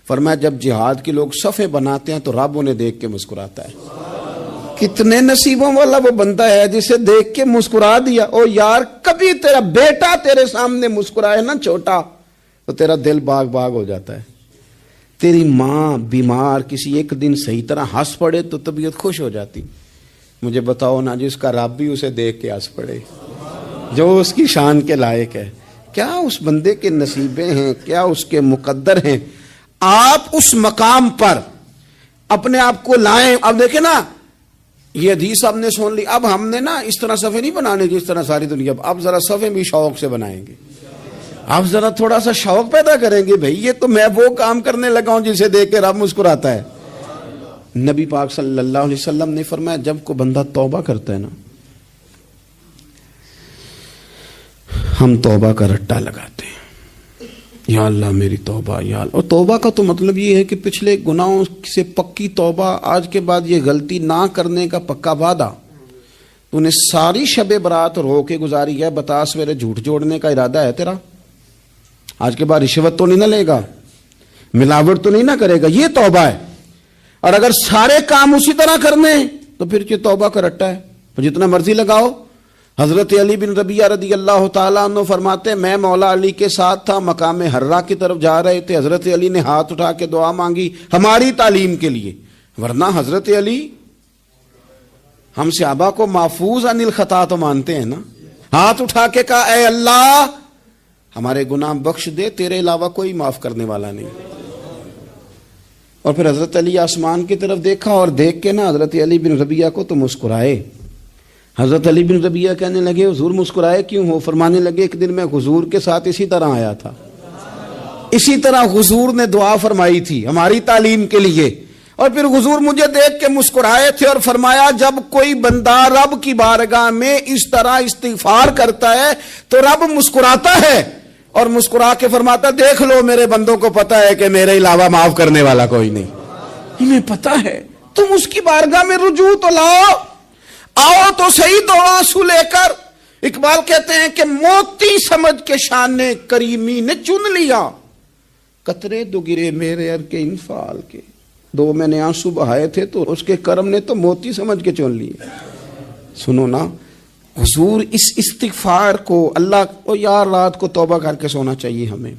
فرمایا جب جہاد کے لوگ صفیں بناتے ہیں تو رب انہیں دیکھ کے مسکراتا ہے. کتنے نصیبوں والا وہ بندہ ہے جسے دیکھ کے مسکرا دیا. او یار کبھی تیرا بیٹا تیرے سامنے مسکرائے نا چھوٹا, تو تیرا دل باغ باغ ہو جاتا ہے. تیری ماں بیمار کسی ایک دن صحیح طرح ہنس پڑے تو طبیعت خوش ہو جاتی. مجھے بتاؤ نا جس کا رب بھی اسے دیکھ کے ہنس پڑے, جو اس کی شان کے لائق ہے. کیا اس بندے کے نصیبیں ہیں, کیا اس کے مقدر ہیں. آپ اس مقام پر اپنے آپ کو لائیں. اب دیکھیں نا یہ حدیث آپ نے سن لی, اب ہم نے نا اس طرح صفحے نہیں بنانے جس طرح ساری دنیا. اب ذرا صفحے بھی شوق سے بنائیں گے. اب ذرا تھوڑا سا شوق پیدا کریں گے, بھئی یہ تو میں وہ کام کرنے لگا ہوں جسے دیکھ کے رب مسکراتا ہے. نبی پاک صلی اللہ علیہ وسلم نے فرمایا جب کو بندہ توبہ کرتا ہے نا, ہم توبہ کا رٹا لگاتے ہیں، یا اللہ میری توبہ، یا اللہ. اور توبہ کا تو مطلب یہ ہے کہ پچھلے گناہوں سے پکی توبہ، آج کے بعد یہ غلطی نہ کرنے کا پکا وعدہ. تو نے ساری شب برات رو کے گزاری ہے، بتا سویرے جھوٹ جوڑنے کا ارادہ ہے تیرا؟ آج کے بعد رشوت تو نہیں نہ لے گا، ملاوٹ تو نہیں نہ کرے گا، یہ توبہ ہے. اور اگر سارے کام اسی طرح کرنے تو پھر یہ توبہ کا رٹا ہے، تو جتنا مرضی لگاؤ. حضرت علی بن ربیعہ رضی اللہ تعالیٰ عنہ فرماتے میں مولا علی کے ساتھ تھا، مقام حرہ کی طرف جا رہے تھے، حضرت علی نے ہاتھ اٹھا کے دعا مانگی ہماری تعلیم کے لیے، ورنہ حضرت علی ہم صحابہ کو محفوظ عن الخطا تو مانتے ہیں نا. ہاتھ اٹھا کے کہا اے اللہ ہمارے گناہ بخش دے، تیرے علاوہ کوئی معاف کرنے والا نہیں. اور پھر حضرت علی آسمان کی طرف دیکھا اور دیکھ کے نا حضرت علی بن ربیعہ کو تو مسکرائے. حضرت علی بن ربیعہ کہنے لگے حضور مسکرائے کیوں ہو؟ فرمانے لگے ایک دن میں حضور کے ساتھ اسی طرح آیا تھا، اسی طرح حضور نے دعا فرمائی تھی ہماری تعلیم کے لیے، اور پھر حضور مجھے دیکھ کے مسکرائے تھے اور فرمایا جب کوئی بندہ رب کی بارگاہ میں اس طرح استغفار کرتا ہے تو رب مسکراتا ہے اور مسکرا کے فرماتا دیکھ لو میرے بندوں کو پتا ہے کہ میرے علاوہ معاف کرنے والا کوئی نہیں، انہیں پتا ہے، تم اس کی بارگاہ میں رجوع تو لاؤ، آؤ تو صحیح دو آنسو لے کر. اقبال کہتے ہیں کہ موتی سمجھ کے شان کریمی نے چن لیا، قطرے دو گرے میرے ار کے انفال کے، دو میں نے آنسو بہائے تھے تو اس کے کرم نے تو موتی سمجھ کے چن لیے. سنو نا حضور اس استغفار کو اللہ کو یار رات کو توبہ کر کے سونا چاہیے. ہمیں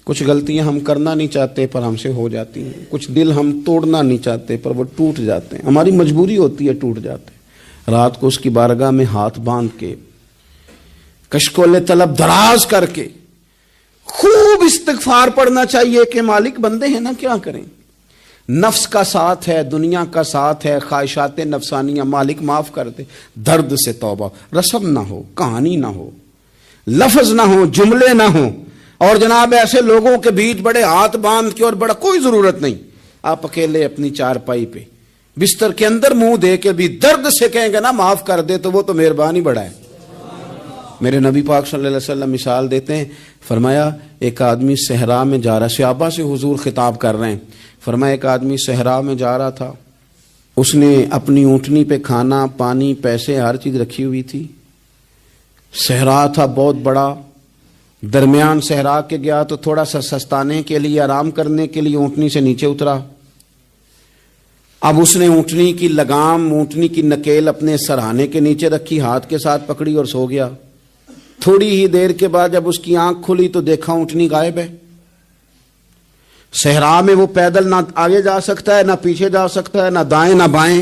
کچھ غلطیاں ہم کرنا نہیں چاہتے پر ہم سے ہو جاتی ہیں، کچھ دل ہم توڑنا نہیں چاہتے پر وہ ٹوٹ جاتے ہیں، ہماری مجبوری ہوتی ہے ٹوٹ جاتے ہیں. رات کو اس کی بارگاہ میں ہاتھ باندھ کے کشکول طلب دراز کر کے خوب استغفار پڑھنا چاہیے کہ مالک بندے ہیں نا کیا کریں، نفس کا ساتھ ہے، دنیا کا ساتھ ہے، خواہشات نفسانیہ، مالک معاف کر دے. درد سے توبہ، رسم نہ ہو، کہانی نہ ہو، لفظ نہ ہو، جملے نہ ہو، اور جناب ایسے لوگوں کے بیچ بڑے ہاتھ باندھ کے اور بڑا کوئی ضرورت نہیں. آپ اکیلے اپنی چارپائی پہ بستر کے اندر منہ دے کے بھی درد سے کہیں گے نا معاف کر دے تو وہ تو مہربانی بڑا ہے. میرے نبی پاک صلی اللہ علیہ وسلم مثال دیتے ہیں، فرمایا ایک آدمی صحرا میں جا رہا، صحابہ سے حضور خطاب کر رہے ہیں، فرمایا ایک آدمی صحرا میں جا رہا تھا، اس نے اپنی اونٹنی پہ کھانا پانی پیسے ہر چیز رکھی ہوئی تھی. صحرا تھا بہت بڑا، درمیان صحرا کے گیا تو تھوڑا سا سستانے کے لیے آرام کرنے کے لیے اونٹنی سے نیچے اترا. اب اس نے اونٹنی کی لگام، اونٹنی کی نکیل اپنے سرہانے کے نیچے رکھی، ہاتھ کے ساتھ پکڑی اور سو گیا. تھوڑی ہی دیر کے بعد جب اس کی آنکھ کھلی تو دیکھا اونٹنی غائب ہے. صحرا میں وہ پیدل نہ آگے جا سکتا ہے، نہ پیچھے جا سکتا ہے، نہ دائیں نہ بائیں،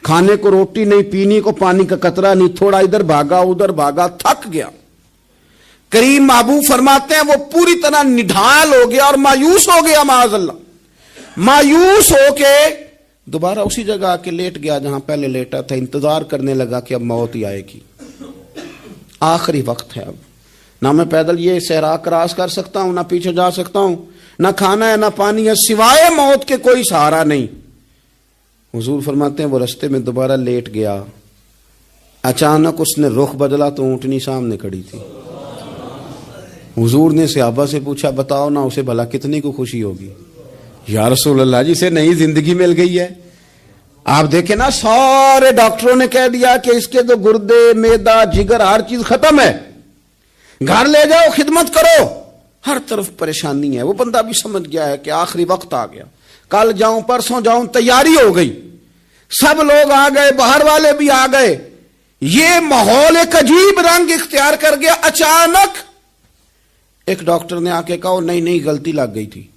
کھانے کو روٹی نہیں، پینے کو پانی کا قطرہ نہیں، تھوڑا ادھر بھاگا ادھر بھاگا، تھک گیا. کریم محبوب فرماتے ہیں وہ پوری طرح نڈھال ہو گیا اور مایوس ہو گیا، معاذ اللہ. مایوس ہو کے دوبارہ اسی جگہ آ کے لیٹ گیا جہاں پہلے لیٹا تھا، انتظار کرنے لگا کہ اب موت ہی آئے گی، آخری وقت ہے، اب نہ میں پیدل یہ صحرا کراس کر سکتا ہوں، نہ پیچھے جا سکتا ہوں، نہ کھانا ہے نہ پانی ہے، سوائے موت کے کوئی سہارا نہیں. حضور فرماتے ہیں وہ رستے میں دوبارہ لیٹ گیا، اچانک اس نے رخ بدلا تو اونٹنی سامنے کھڑی تھی. حضور نے صحابہ سے پوچھا بتاؤ نا اسے بھلا کتنی کو خوشی ہوگی؟ یا رسول اللہ جسے نئی زندگی مل گئی ہے. آپ دیکھیں نا سارے ڈاکٹروں نے کہہ دیا کہ اس کے تو گردے میدا جگر ہر چیز ختم ہے، گھر لے جاؤ خدمت کرو، ہر طرف پریشانی ہے. وہ بندہ بھی سمجھ گیا ہے کہ آخری وقت آ گیا، کل جاؤں پرسوں جاؤں، تیاری ہو گئی، سب لوگ آ گئے، باہر والے بھی آ گئے، یہ ماحول ایک عجیب رنگ اختیار کر گیا. اچانک ایک ڈاکٹر نے آ کے کہا نہیں غلطی لگ گئی تھی.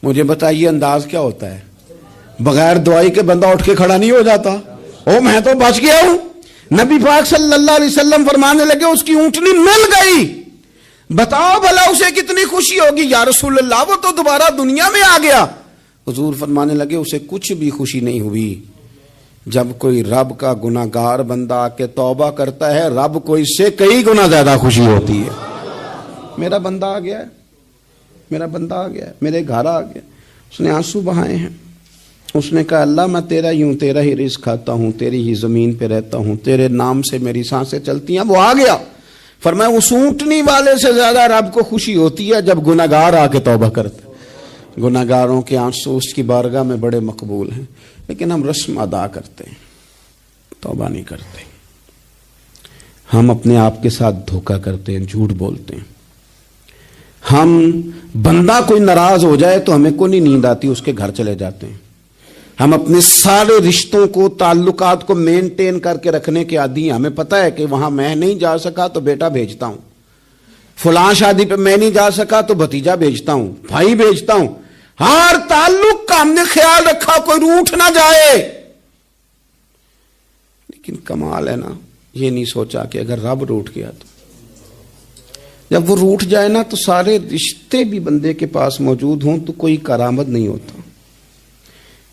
مجھے بتائیے انداز کیا ہوتا ہے؟ بغیر دوائی کے بندہ اٹھ کے کھڑا نہیں ہو جاتا. او میں تو بچ گیا ہوں. نبی پاک صلی اللہ علیہ وسلم فرمانے لگے اس کی اونٹنی مل گئی، بتاؤ بھلا اسے کتنی خوشی ہوگی. یا رسول اللہ وہ تو دوبارہ دنیا میں آ گیا. حضور فرمانے لگے اسے کچھ بھی خوشی نہیں ہوئی. جب کوئی رب کا گناہگار بندہ آ کے توبہ کرتا ہے، رب کو اس سے کئی گنا زیادہ خوشی ہوتی ہے. میرا بندہ آ گیا ہے، میرا بندہ آ گیا ہے، میرے گھر آ گیا، اس نے آنسو بہائے ہیں. اس نے کہا اللہ میں تیرا ہی رزق کھاتا ہوں، تیری ہی زمین پہ رہتا ہوں، تیرے نام سے میری سانسیں چلتی ہیں۔ وہ آ گیا، فرمایا اس اونٹنی والے سے زیادہ رب کو خوشی ہوتی ہے جب گناہگار آ کے توبہ کرتے۔ گناہگاروں کے آنسو اس کی بارگاہ میں بڑے مقبول ہیں، لیکن ہم رسم ادا کرتے ہیں، توبہ نہیں کرتے۔ ہم اپنے آپ کے ساتھ دھوکہ کرتے ہیں، جھوٹ بولتے ہیں۔ ہم بندہ کوئی ناراض ہو جائے تو ہمیں کو نہیں نیند آتی، اس کے گھر چلے جاتے ہیں۔ ہم اپنے سارے رشتوں کو، تعلقات کو مینٹین کر کے رکھنے کے عادی ہیں۔ ہمیں پتہ ہے کہ وہاں میں نہیں جا سکا تو بیٹا بھیجتا ہوں، فلاں شادی پہ میں نہیں جا سکا تو بھتیجا بھیجتا ہوں، بھائی بھیجتا ہوں۔ ہر تعلق کا ہم نے خیال رکھا کوئی روٹھ نہ جائے۔ لیکن کمال ہے نا، یہ نہیں سوچا کہ اگر رب روٹھ گیا تو جب وہ روٹھ جائے نا تو سارے رشتے بھی بندے کے پاس موجود ہوں تو کوئی کارآمد نہیں ہوتا۔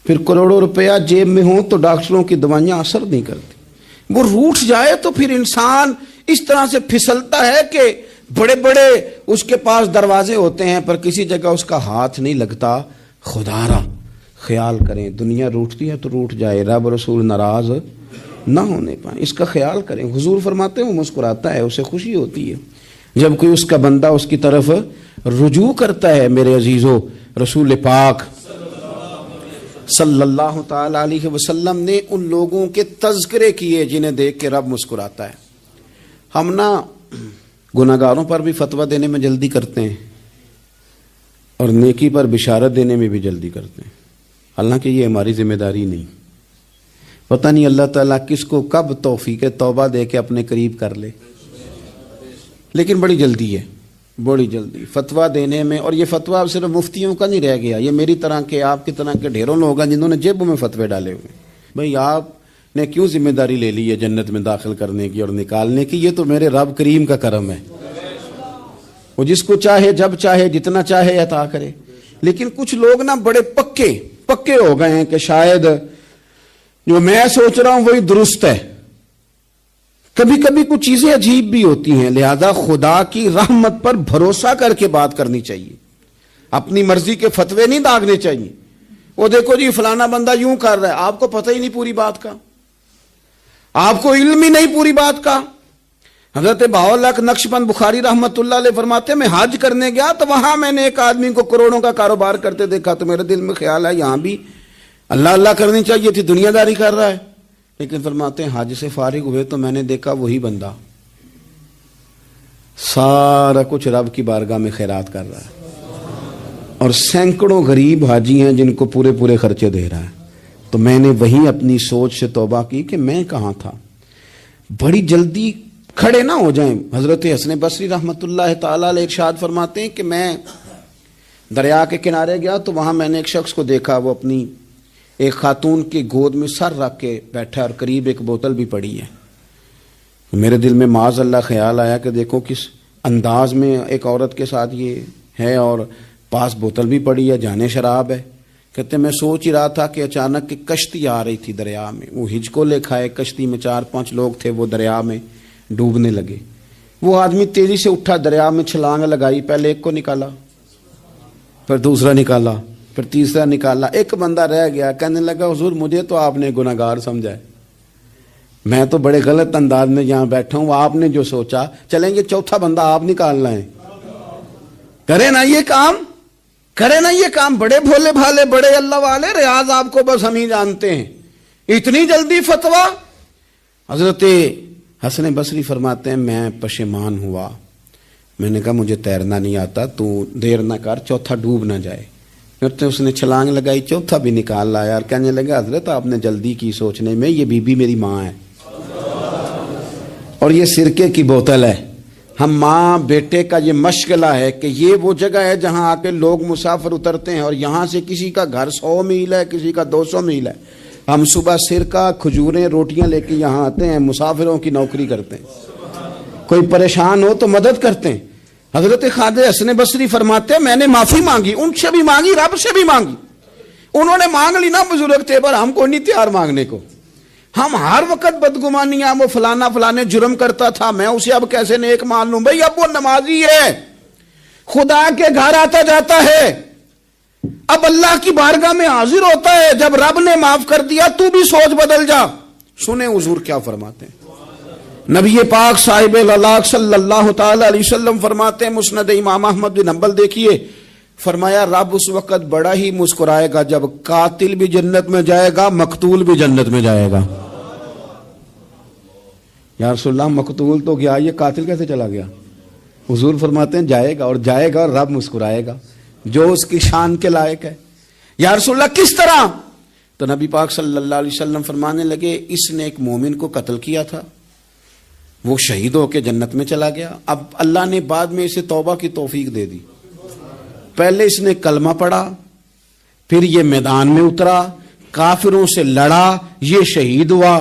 پھر کروڑوں روپیہ جیب میں ہوں تو ڈاکٹروں کی دوائیاں اثر نہیں کرتی۔ وہ روٹھ جائے تو پھر انسان اس طرح سے پھسلتا ہے کہ بڑے بڑے اس کے پاس دروازے ہوتے ہیں پر کسی جگہ اس کا ہاتھ نہیں لگتا۔ خدا را خیال کریں، دنیا روٹتی ہے تو روٹھ جائے، رب رسول ناراض نہ ہونے پائیں، اس کا خیال کریں۔ حضور فرماتے ہیں وہ مسکراتا ہے، اسے خوشی ہوتی ہے جب کوئی اس کا بندہ اس کی طرف رجوع کرتا ہے۔ میرے عزیزو، رسول پاک صلی اللہ تعالی علیہ وسلم نے ان لوگوں کے تذکرے کیے جنہیں دیکھ کے رب مسکراتا ہے۔ ہم نا گناہگاروں پر بھی فتویٰ دینے میں جلدی کرتے ہیں اور نیکی پر بشارت دینے میں بھی جلدی کرتے ہیں، حالانکہ یہ ہماری ذمہ داری نہیں۔ پتہ نہیں اللہ تعالیٰ کس کو کب توفیق توبہ دے کے اپنے قریب کر لے، لیکن بڑی جلدی ہے، بڑی جلدی فتویٰ دینے میں۔ اور یہ فتویٰ صرف مفتیوں کا نہیں رہ گیا، یہ میری طرح کے، آپ کی طرح کے ڈھیروں لوگ ہیں جنہوں نے جیبوں میں فتوے ڈالے ہوئے۔ بھئی آپ نے کیوں ذمہ داری لے لی ہے جنت میں داخل کرنے کی اور نکالنے کی؟ یہ تو میرے رب کریم کا کرم ہے، وہ جس کو چاہے جب چاہے جتنا چاہے عطا کرے۔ لیکن کچھ لوگ نا بڑے پکے ہو گئے ہیں کہ شاید جو میں سوچ رہا ہوں وہی درست ہے۔ کبھی کبھی کچھ چیزیں عجیب بھی ہوتی ہیں، لہذا خدا کی رحمت پر بھروسہ کر کے بات کرنی چاہیے، اپنی مرضی کے فتوے نہیں داغنے چاہیے۔ وہ دیکھو جی فلانا بندہ یوں کر رہا ہے، آپ کو پتہ ہی نہیں پوری بات کا، آپ کو علم ہی نہیں پوری بات کا۔ حضرت بہاءاللہ نقشبند بخاری رحمت اللہ علیہ فرماتے ہیں میں حج کرنے گیا تو وہاں میں نے ایک آدمی کو کروڑوں کا کاروبار کرتے دیکھا تو میرے دل میں خیال ہے یہاں بھی اللہ اللہ کرنی چاہیے تھی، دنیا داری کر رہا ہے۔ لیکن فرماتے ہیں حج سے فارغ ہوئے تو میں نے دیکھا وہی بندہ سارا کچھ رب کی بارگاہ میں خیرات کر رہا ہے، اور سینکڑوں غریب حاجی ہیں جن کو پورے خرچے دے رہا ہے۔ تو میں نے وہی اپنی سوچ سے توبہ کی کہ میں کہاں تھا۔ بڑی جلدی کھڑے نہ ہو جائیں۔ حضرت حسن بصری رحمت اللہ تعالیٰ علیہ ارشاد فرماتے ہیں کہ میں دریا کے کنارے گیا تو وہاں میں نے ایک شخص کو دیکھا، وہ اپنی ایک خاتون کی گود میں سر رکھ کے بیٹھا اور قریب ایک بوتل بھی پڑی ہے۔ میرے دل میں معاذ اللہ خیال آیا کہ دیکھو کس انداز میں ایک عورت کے ساتھ یہ ہے اور پاس بوتل بھی پڑی ہے، جانے شراب ہے۔ کہتے میں سوچ ہی رہا تھا کہ اچانک ایک کشتی آ رہی تھی دریا میں، وہ ہجکو لے کھائے، کشتی میں 4-5 لوگ تھے، وہ دریا میں ڈوبنے لگے۔ وہ آدمی تیزی سے اٹھا، دریا میں چھلانگ لگائی، پہلے ایک کو نکالا، پھر دوسرا نکالا، پھر تیسرا نکالا، ایک بندہ رہ گیا۔ کہنے لگا حضور مجھے تو آپ نے گناہگار سمجھا ہے، میں تو بڑے غلط انداز میں یہاں بیٹھا ہوں، آپ نے جو سوچا، چلیں گے چوتھا بندہ آپ نکالنا ہے، کرے نا یہ کام، کرے نا یہ کام۔ بڑے بھولے بھالے، بڑے اللہ والے، ریاض آپ کو بس ہم ہی جانتے ہیں، اتنی جلدی فتویٰ۔ حضرت حسن بصری فرماتے ہیں میں پشیمان ہوا، میں نے کہا مجھے تیرنا نہیں آتا، تو دیر نہ کر، چوتھا ڈوب نہ جائے۔ پھر تو اس نے چھلانگ لگائی، چوتھا بھی نکال لایا اور کہنے لگا حضرت آپ نے جلدی کی سوچنے میں، یہ بی بی میری ماں ہے اور یہ سرکے کی بوتل ہے۔ ہم ماں بیٹے کا یہ مشغلہ ہے کہ یہ وہ جگہ ہے جہاں آ کے لوگ مسافر اترتے ہیں، اور یہاں سے کسی کا گھر 100 میل ہے، کسی کا 200 میل ہے۔ ہم صبح سرکہ، کھجوریں، روٹیاں لے کے یہاں آتے ہیں، مسافروں کی نوکری کرتے ہیں، کوئی پریشان ہو تو مدد کرتے ہیں۔ حضرت خواجہ حسن بصری فرماتے ہیں میں نے معافی مانگی، ان سے بھی مانگی، رب سے بھی مانگی۔ انہوں نے مانگ لی نا بزرگ تھے، پر ہم کو نہیں تیار مانگنے کو۔ ہم ہر وقت بدگمانیاں، وہ فلانے جرم کرتا تھا، میں اسے اب کیسے نیک مان لوں؟ بھئی اب وہ نمازی ہے، خدا کے گھر آتا جاتا ہے، اب اللہ کی بارگاہ میں حاضر ہوتا ہے، جب رب نے معاف کر دیا تو بھی سوچ بدل جا۔ سنیں حضور کیا فرماتے ہیں، نبی پاک صاحب اللہ صلی اللہ تعالی علیہ وسلم فرماتے ہیں، مسند امام احمد بن حنبل دیکھیے، فرمایا رب اس وقت بڑا ہی مسکرائے گا جب قاتل بھی جنت میں جائے گا، مقتول بھی جنت میں جائے گا۔ یا رسول اللہ مقتول تو گیا، یہ قاتل کیسے چلا گیا؟ حضور فرماتے ہیں جائے گا، اور جائے گا اور رب مسکرائے گا جو اس کی شان کے لائق ہے۔ یا رسول اللہ کس طرح؟ تو نبی پاک صلی اللہ علیہ وسلم فرمانے لگے اس نے ایک مومن کو قتل کیا تھا، وہ شہید ہو کے جنت میں چلا گیا، اب اللہ نے بعد میں اسے توبہ کی توفیق دے دی۔ پہلے اس نے کلمہ پڑھا، پھر یہ میدان میں اترا، کافروں سے لڑا، یہ شہید ہوا،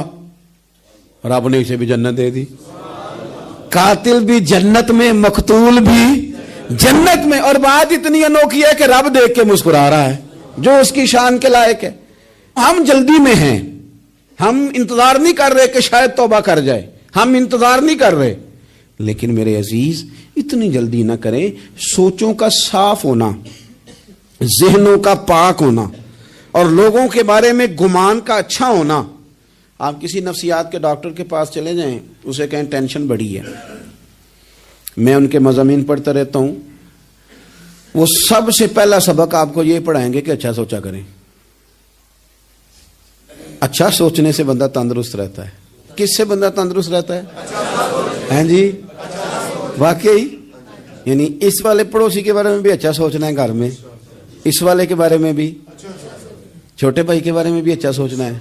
رب نے اسے بھی جنت دے دی۔ قاتل بھی جنت میں، مقتول بھی جنت میں، اور بات اتنی انوکھی ہے کہ رب دیکھ کے مسکرا رہا ہے جو اس کی شان کے لائق ہے۔ ہم جلدی میں ہیں، ہم انتظار نہیں کر رہے کہ شاید توبہ کر جائے، ہم انتظار نہیں کر رہے، لیکن میرے عزیز اتنی جلدی نہ کریں۔ سوچوں کا صاف ہونا، ذہنوں کا پاک ہونا، اور لوگوں کے بارے میں گمان کا اچھا ہونا۔ آپ کسی نفسیات کے ڈاکٹر کے پاس چلے جائیں، اسے کہیں ٹینشن بڑی ہے، میں ان کے مضامین پڑھتا رہتا ہوں، وہ سب سے پہلا سبق آپ کو یہ پڑھائیں گے کہ اچھا سوچا کریں۔ اچھا سوچنے سے بندہ تندرست رہتا ہے۔ کس سے بندہ تندرست رہتا ہے؟ ہیں جی واقعی، یعنی اس والے پڑوسی کے بارے میں بھی اچھا سوچنا ہے، گھر میں اس والے کے بارے میں بھی، چھوٹے بھائی کے بارے میں بھی اچھا سوچنا ہے،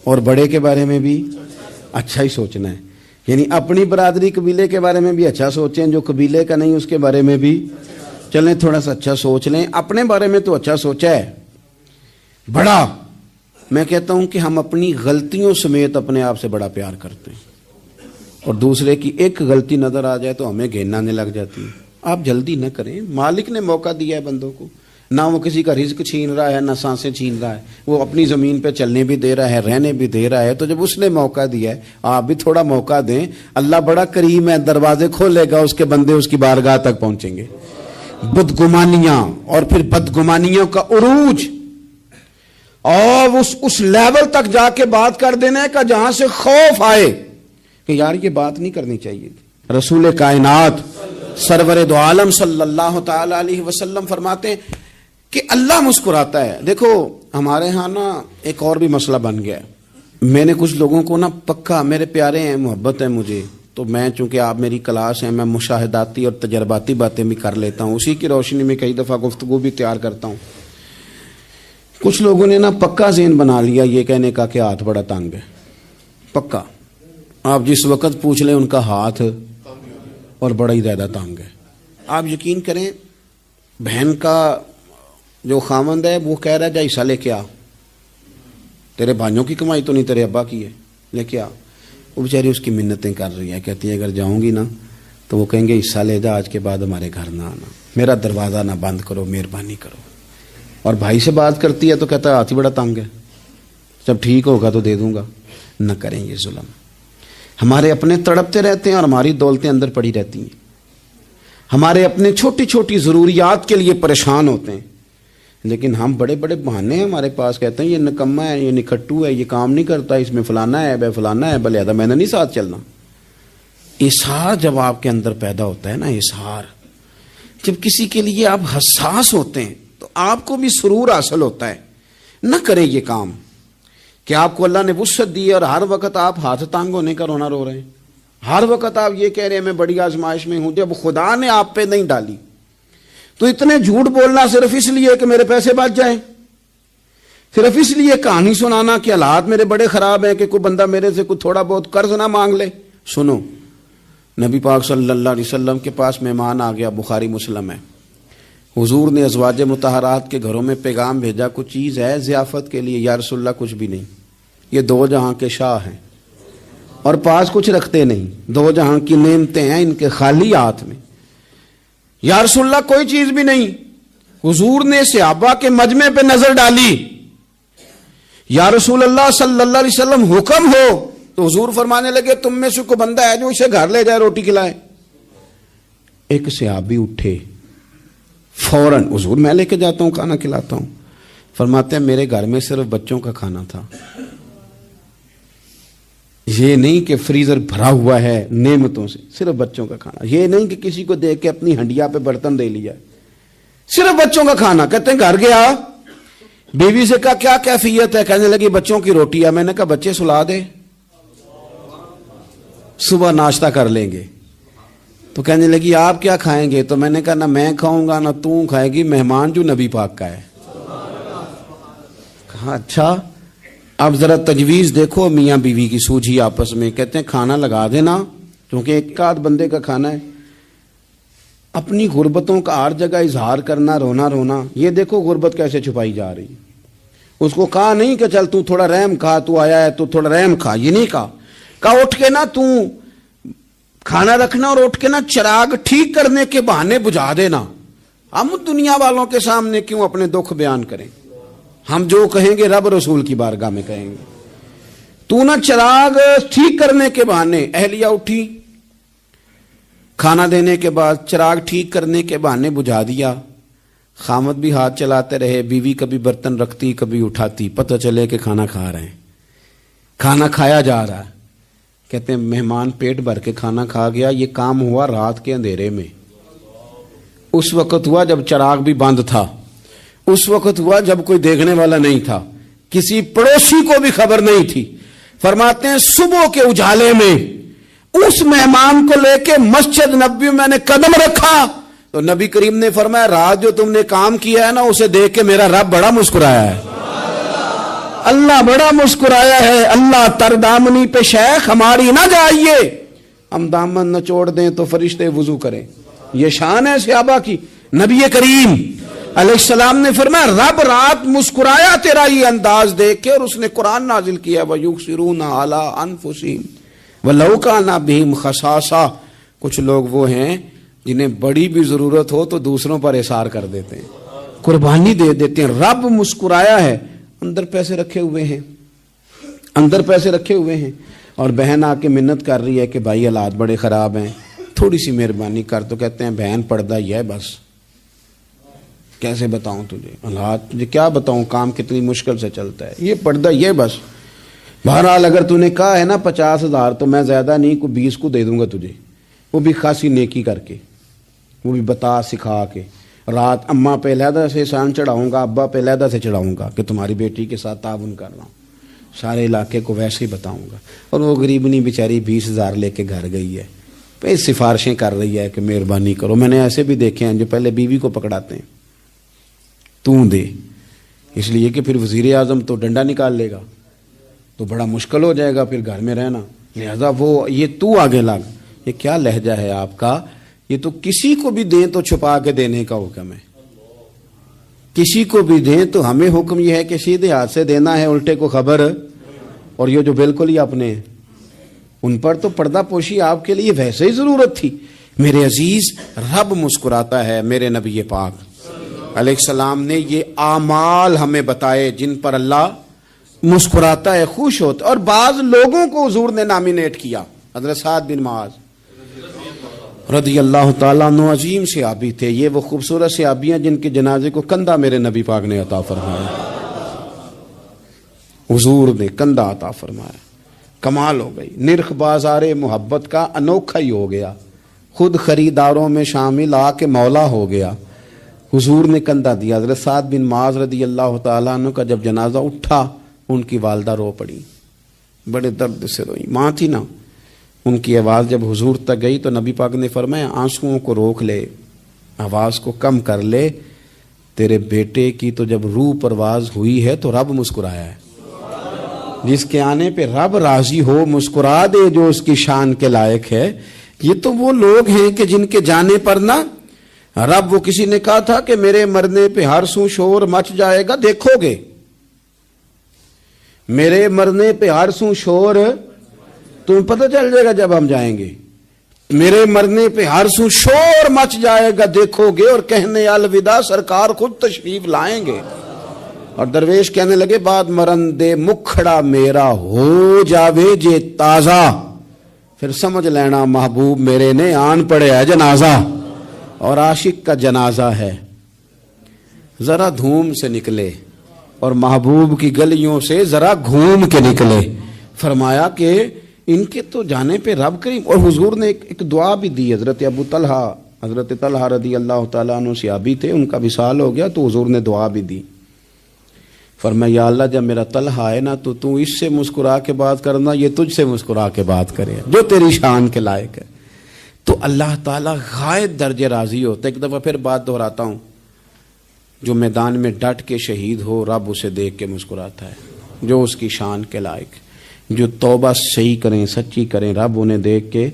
اور بڑے کے بارے میں بھی اچھا ہی سوچنا ہے۔ یعنی اپنی برادری قبیلے کے بارے میں بھی اچھا سوچیں، جو قبیلے کا نہیں اس کے بارے میں بھی چلیں تھوڑا سا اچھا سوچ لیں۔ اپنے بارے میں تو اچھا سوچا ہے بڑا، میں کہتا ہوں کہ ہم اپنی غلطیوں سمیت اپنے آپ سے بڑا پیار کرتے ہیں، اور دوسرے کی ایک غلطی نظر آ جائے تو ہمیں گھین آنے لگ جاتی ہے۔ آپ جلدی نہ کریں، مالک نے موقع دیا ہے بندوں کو، نہ وہ کسی کا رزق چھین رہا ہے، نہ سانسیں چھین رہا ہے، وہ اپنی زمین پہ چلنے بھی دے رہا ہے، رہنے بھی دے رہا ہے، تو جب اس نے موقع دیا ہے آپ بھی تھوڑا موقع دیں۔ اللہ بڑا کریم ہے، دروازے کھولے گا، اس کے بندے اس کی بارگاہ تک پہنچیں گے۔ بدگمانیاں اور پھر بدگمانیوں کا عروج، اور اس لیول تک جا کے بات کر دینا ہے کہ جہاں سے خوف آئے کہ یار یہ بات نہیں کرنی چاہیے تھی۔ رسول کائنات سرور دو عالم صلی اللہ تعالی علیہ وسلم فرماتے ہیں کہ اللہ مسکراتا ہے۔ دیکھو ہمارے ہاں نا ایک اور بھی مسئلہ بن گیا ہے، میں نے کچھ لوگوں کو نا پکا، میرے پیارے ہیں، محبت ہے مجھے، تو میں چونکہ آپ میری کلاس ہیں، میں مشاہداتی اور تجرباتی باتیں بھی کر لیتا ہوں، اسی کی روشنی میں کئی دفعہ گفتگو بھی تیار کرتا ہوں۔ کچھ لوگوں نے نا پکا ذہن بنا لیا یہ کہنے کا کہ ہاتھ بڑا تنگ ہے، پکا، آپ جس وقت پوچھ لیں ان کا ہاتھ اور بڑا ہی زیادہ تنگ ہے۔ آپ یقین کریں، بہن کا جو خامند ہے وہ کہہ رہا ہے جا حصہ لے کے آ، تیرے بھائیوں کی کمائی تو نہیں، تیرے ابا کی ہے، لے کے آ۔ وہ بیچاری اس کی منتیں کر رہی ہے، کہتی ہے اگر جاؤں گی نا تو وہ کہیں گے حصہ لے جا، آج کے بعد ہمارے گھر نہ آنا، میرا دروازہ نہ بند کرو، مہربانی کرو۔ اور بھائی سے بات کرتی ہے تو کہتا ہے ہاتھ ہی بڑا تنگ ہے، جب ٹھیک ہوگا تو دے دوں گا۔ نہ کریں یہ ظلم، ہمارے اپنے تڑپتے رہتے ہیں اور ہماری دولتیں اندر پڑی رہتی ہیں، ہمارے اپنے چھوٹی چھوٹی ضروریات کے لیے پریشان ہوتے ہیں، لیکن ہم بڑے بڑے بہانے ہیں ہمارے پاس، کہتے ہیں یہ نکما ہے، یہ نکھٹو ہے، یہ کام نہیں کرتا، اس میں فلانا ہے، بے فلانا ہے، بلے میں نے نہیں ساتھ چلنا۔ اظہار جب آپ کے اندر پیدا ہوتا ہے نا، اظہار، جب کسی کے لیے آپ حساس ہوتے ہیں تو آپ کو بھی سرور حاصل ہوتا ہے۔ نہ کریں یہ کام کہ آپ کو اللہ نے وسعت دی اور ہر وقت آپ ہاتھ تانگ ہونے کا رونا رو رہے ہیں، ہر وقت آپ یہ کہہ رہے ہیں میں بڑی آزمائش میں ہوں، جب خدا نے آپ پہ نہیں ڈالی تو اتنے جھوٹ بولنا صرف اس لیے کہ میرے پیسے بچ جائیں، صرف اس لیے کہانی سنانا کہ حالات میرے بڑے خراب ہیں کہ کوئی بندہ میرے سے کوئی تھوڑا بہت قرض نہ مانگ لے۔ سنو، نبی پاک صلی اللہ علیہ وسلم کے پاس مہمان آ گیا، بخاری مسلم ہے، حضور نے ازواج مطہرات کے گھروں میں پیغام بھیجا کچھ چیز ہے ضیافت کے لیے، یا رسول اللہ کچھ بھی نہیں، یہ دو جہاں کے شاہ ہیں اور پاس کچھ رکھتے نہیں، دو جہاں کی نعمتیں ہیں ان کے خالی ہاتھ میں، یا رسول اللہ کوئی چیز بھی نہیں۔ حضور نے صحابہ کے مجمع پہ نظر ڈالی، یا رسول اللہ صلی اللہ علیہ وسلم حکم ہو، تو حضور فرمانے لگے تم میں سے کوئی بندہ ہے جو اسے گھر لے جائے روٹی کھلائے۔ ایک صحابی اٹھے، فوراً حضور میں لے کے جاتا ہوں کھانا کھلاتا ہوں. فرماتے ہیں میرے گھر میں صرف بچوں کا کھانا تھا. یہ نہیں کہ فریزر بھرا ہوا ہے نعمتوں سے، صرف بچوں کا کھانا. یہ نہیں کہ کسی کو دیکھ کے اپنی ہنڈیا پہ برتن دے لیا، صرف بچوں کا کھانا. کہتے ہیں گھر گیا، بیوی سے کہا کیا کیفیت ہے؟ کہنے لگی بچوں کی روٹی ہے. میں نے کہا بچے سلا دے، صبح ناشتہ کر لیں گے. تو کہنے لگی آپ کیا کھائیں گے؟ تو میں نے کہا نہ میں کھاؤں گا نہ تو کھائے گی، مہمان جو نبی پاک کا ہے. کہا اچھا اب ذرا تجویز دیکھو میاں بیوی کی سوجھی آپس میں. کہتے ہیں کھانا لگا دینا، کیونکہ ایک آدھ بندے کا کھانا ہے. اپنی غربتوں کا ہر جگہ اظہار کرنا، رونا رونا. یہ دیکھو غربت کیسے چھپائی جا رہی. اس کو کہا نہیں کہ چل تو تھوڑا رحم کھا، تو آیا ہے تو تھوڑا رحم کھا، یہ نہیں کہا. کہا اٹھ کے نا تو کھانا رکھنا اور اٹھ کے نا چراغ ٹھیک کرنے کے بہانے بجھا دینا. ہم دنیا والوں کے سامنے کیوں اپنے دکھ بیان کریں؟ ہم جو کہیں گے رب رسول کی بارگاہ میں کہیں گے. تو نا چراغ ٹھیک کرنے کے بہانے. اہلیہ اٹھی، کھانا دینے کے بعد چراغ ٹھیک کرنے کے بہانے بجھا دیا. خامد بھی ہاتھ چلاتے رہے، بیوی کبھی برتن رکھتی کبھی اٹھاتی، پتہ چلے کہ کھانا کھا رہے ہیں. کھانا کھایا جا رہا ہے. کہتے ہیں مہمان پیٹ بھر کے کھانا کھا گیا. یہ کام ہوا رات کے اندھیرے میں. اس وقت ہوا جب چراغ بھی بند تھا. اس وقت ہوا جب کوئی دیکھنے والا نہیں تھا، کسی پڑوسی کو بھی خبر نہیں تھی. فرماتے ہیں صبح کے اجالے میں اس مہمان کو لے کے مسجد نبوی میں نے قدم رکھا تو نبی کریم نے فرمایا رات جو تم نے کام کیا ہے نا اسے دیکھ کے میرا رب بڑا مسکرایا ہے. اللہ بڑا مسکرایا ہے. اللہ تردامنی پہ شیخ ہماری نہ جائیے، ہم دامن نہ چھوڑ دیں تو فرشتے وضو کریں. یہ شان ہے صحابہ کی. نبی کریم علیہ السلام نے فرمایا رب رات مسکرایا تیرا یہ انداز دیکھ کے، اور اس نے قرآن نازل کیا وَيُؤْثِرُونَ عَلَىٰ أَنفُسِهِمْ وَلَوْ كَانَ بِهِمْ خَصَاصَةٌ. کچھ لوگ وہ ہیں جنہیں بڑی بھی ضرورت ہو تو دوسروں پر اثار کر دیتے ہیں، قربانی دے دیتے ہیں. رب مسکرایا ہے. اندر پیسے رکھے ہوئے ہیں، اندر پیسے رکھے ہوئے ہیں، اور بہن آ کے منت کر رہی ہے کہ بھائی حالات بڑے خراب ہیں، تھوڑی سی مہربانی کر. تو کہتے ہیں بہن پردہ یہ ہے بس. کیسے بتاؤں تجھے حالات، تجھے کیا بتاؤں کام کتنی مشکل سے چلتا ہے. یہ پردہ یہ بس. بہرحال اگر تو نے کہا ہے نا 50,000 تو میں زیادہ نہیں کوئی 20 کو دے دوں گا تجھے، وہ بھی خاصی نیکی کر کے، وہ بھی بتا سکھا کے. رات اماں پہ علیحدہ سے احسان چڑھاؤں گا، ابا پہ علیحدہ سے چڑھاؤں گا کہ تمہاری بیٹی کے ساتھ تعاون کر رہا ہوں. سارے علاقے کو ویسے ہی بتاؤں گا. اور وہ غریبنی بیچاری 20,000 لے کے گھر گئی ہے، پہ سفارشیں کر رہی ہے کہ مہربانی کرو. میں نے ایسے بھی دیکھے ہیں جو پہلے بیوی کو پکڑاتے ہیں تو دے، اس لیے کہ پھر وزیر اعظم تو ڈنڈا نکال لے گا تو بڑا مشکل ہو جائے گا پھر گھر میں رہنا. لہذا وہ یہ تو آگے لگ. یہ کیا لہجہ ہے آپ کا؟ یہ تو کسی کو بھی دیں تو چھپا کے دینے کا حکم ہے. کسی کو بھی دیں تو ہمیں حکم یہ ہے کہ سیدھے ہاتھ سے دینا ہے، الٹے کو خبر. اور یہ جو بالکل ہی اپنے ہیں ان پر تو پردہ پوشی آپ کے لیے ویسے ہی ضرورت تھی. میرے عزیز رب مسکراتا ہے. میرے نبی پاک علیہ السلام نے یہ اعمال ہمیں بتائے جن پر اللہ مسکراتا ہے، خوش ہوتا. اور بعض لوگوں کو حضور نے نامینیٹ کیا. حضرت سعد بن معاذ رضی اللہ تعالیٰ عنہ عظیم صحابی تھے. یہ وہ خوبصورت صحابیاں جن کے جنازے کو کندھا میرے نبی پاک نے عطا فرمایا. حضور نے کندھا عطا فرمایا. کمال ہو گئی. نرخ بازار محبت کا انوکھا ہی ہو گیا. خود خریداروں میں شامل آ کے مولا ہو گیا. حضور نے کندھا دیا. حضرت سعد بن معاذ رضی اللہ تعالیٰ عنہ کا جب جنازہ اٹھا ان کی والدہ رو پڑی، بڑے درد سے روئی. ماں تھی نا. ان کی آواز جب حضور تک گئی تو نبی پاک نے فرمایا آنسوؤں کو روک لے، آواز کو کم کر لے. تیرے بیٹے کی تو جب روح پرواز ہوئی ہے تو رب مسکرایا ہے. جس کے آنے پہ رب راضی ہو مسکرا دے جو اس کی شان کے لائق ہے. یہ تو وہ لوگ ہیں کہ جن کے جانے پر نا رب، وہ کسی نے کہا تھا کہ میرے مرنے پہ ہر سو شور مچ جائے گا، دیکھو گے میرے مرنے پہ ہر سو شور تمہیں پتہ چل جائے گا جب ہم جائیں گے. میرے مرنے پہ ہر سو شور مچ جائے گا، دیکھو گے. اور کہنے الوداع سرکار خود تشریف لائیں گے. اور درویش کہنے لگے بعد مرندے مکھڑا میرا ہو جاوے جے تازہ، پھر سمجھ لینا محبوب میرے نے آن پڑے ہے جنازہ. اور عاشق کا جنازہ ہے ذرا دھوم سے نکلے اور محبوب کی گلیوں سے ذرا گھوم کے نکلے. فرمایا کہ ان کے تو جانے پہ رب کریم. اور حضور نے ایک دعا بھی دی. حضرت طلحہ رضی اللہ تعالیٰ عنہ صحابی تھے, ان کا وصال ہو گیا تو حضور نے دعا بھی دی. فرمایا یا اللہ جب میرا طلحہ آئے نا تو اس سے مسکرا کے بات کرنا, یہ تجھ سے مسکرا کے بات کرے جو تیری شان کے لائق ہے. تو اللہ تعالیٰ غائب درجے راضی ہوتا ہے. ایک دفعہ پھر بات دہراتا ہوں, جو میدان میں ڈٹ کے شہید ہو رب اسے دیکھ کے مسکراتا ہے جو اس کی شان کے لائق. جو توبہ صحیح کریں, سچی کریں, رب انہیں دیکھ کے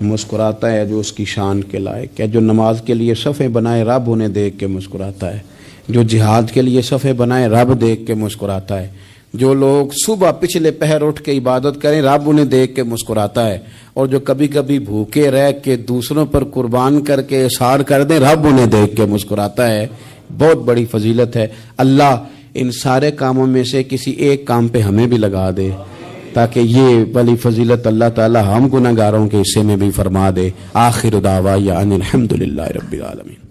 مسکراتا ہے جو اس کی شان کے لائق ہے. جو نماز کے لیے صفیں بنائے رب انہیں دیکھ کے مسکراتا ہے. جو جہاد کے لیے صفیں بنائے رب دیکھ کے مسکراتا ہے. جو لوگ صبح پچھلے پہر اٹھ کے عبادت کریں رب انہیں دیکھ کے مسکراتا ہے. اور جو کبھی کبھی بھوکے رہ کے دوسروں پر قربان کر کے اثار کر دیں رب انہیں دیکھ کے مسکراتا ہے. بہت بڑی فضیلت ہے. اللہ ان سارے کاموں میں سے کسی ایک کام پہ ہمیں بھی لگا دے تاکہ یہ بڑی فضیلت اللہ تعالی ہم گناہگاروں کے حصے میں بھی فرما دے. آخر دعوانا ان الحمدللہ رب العالمین.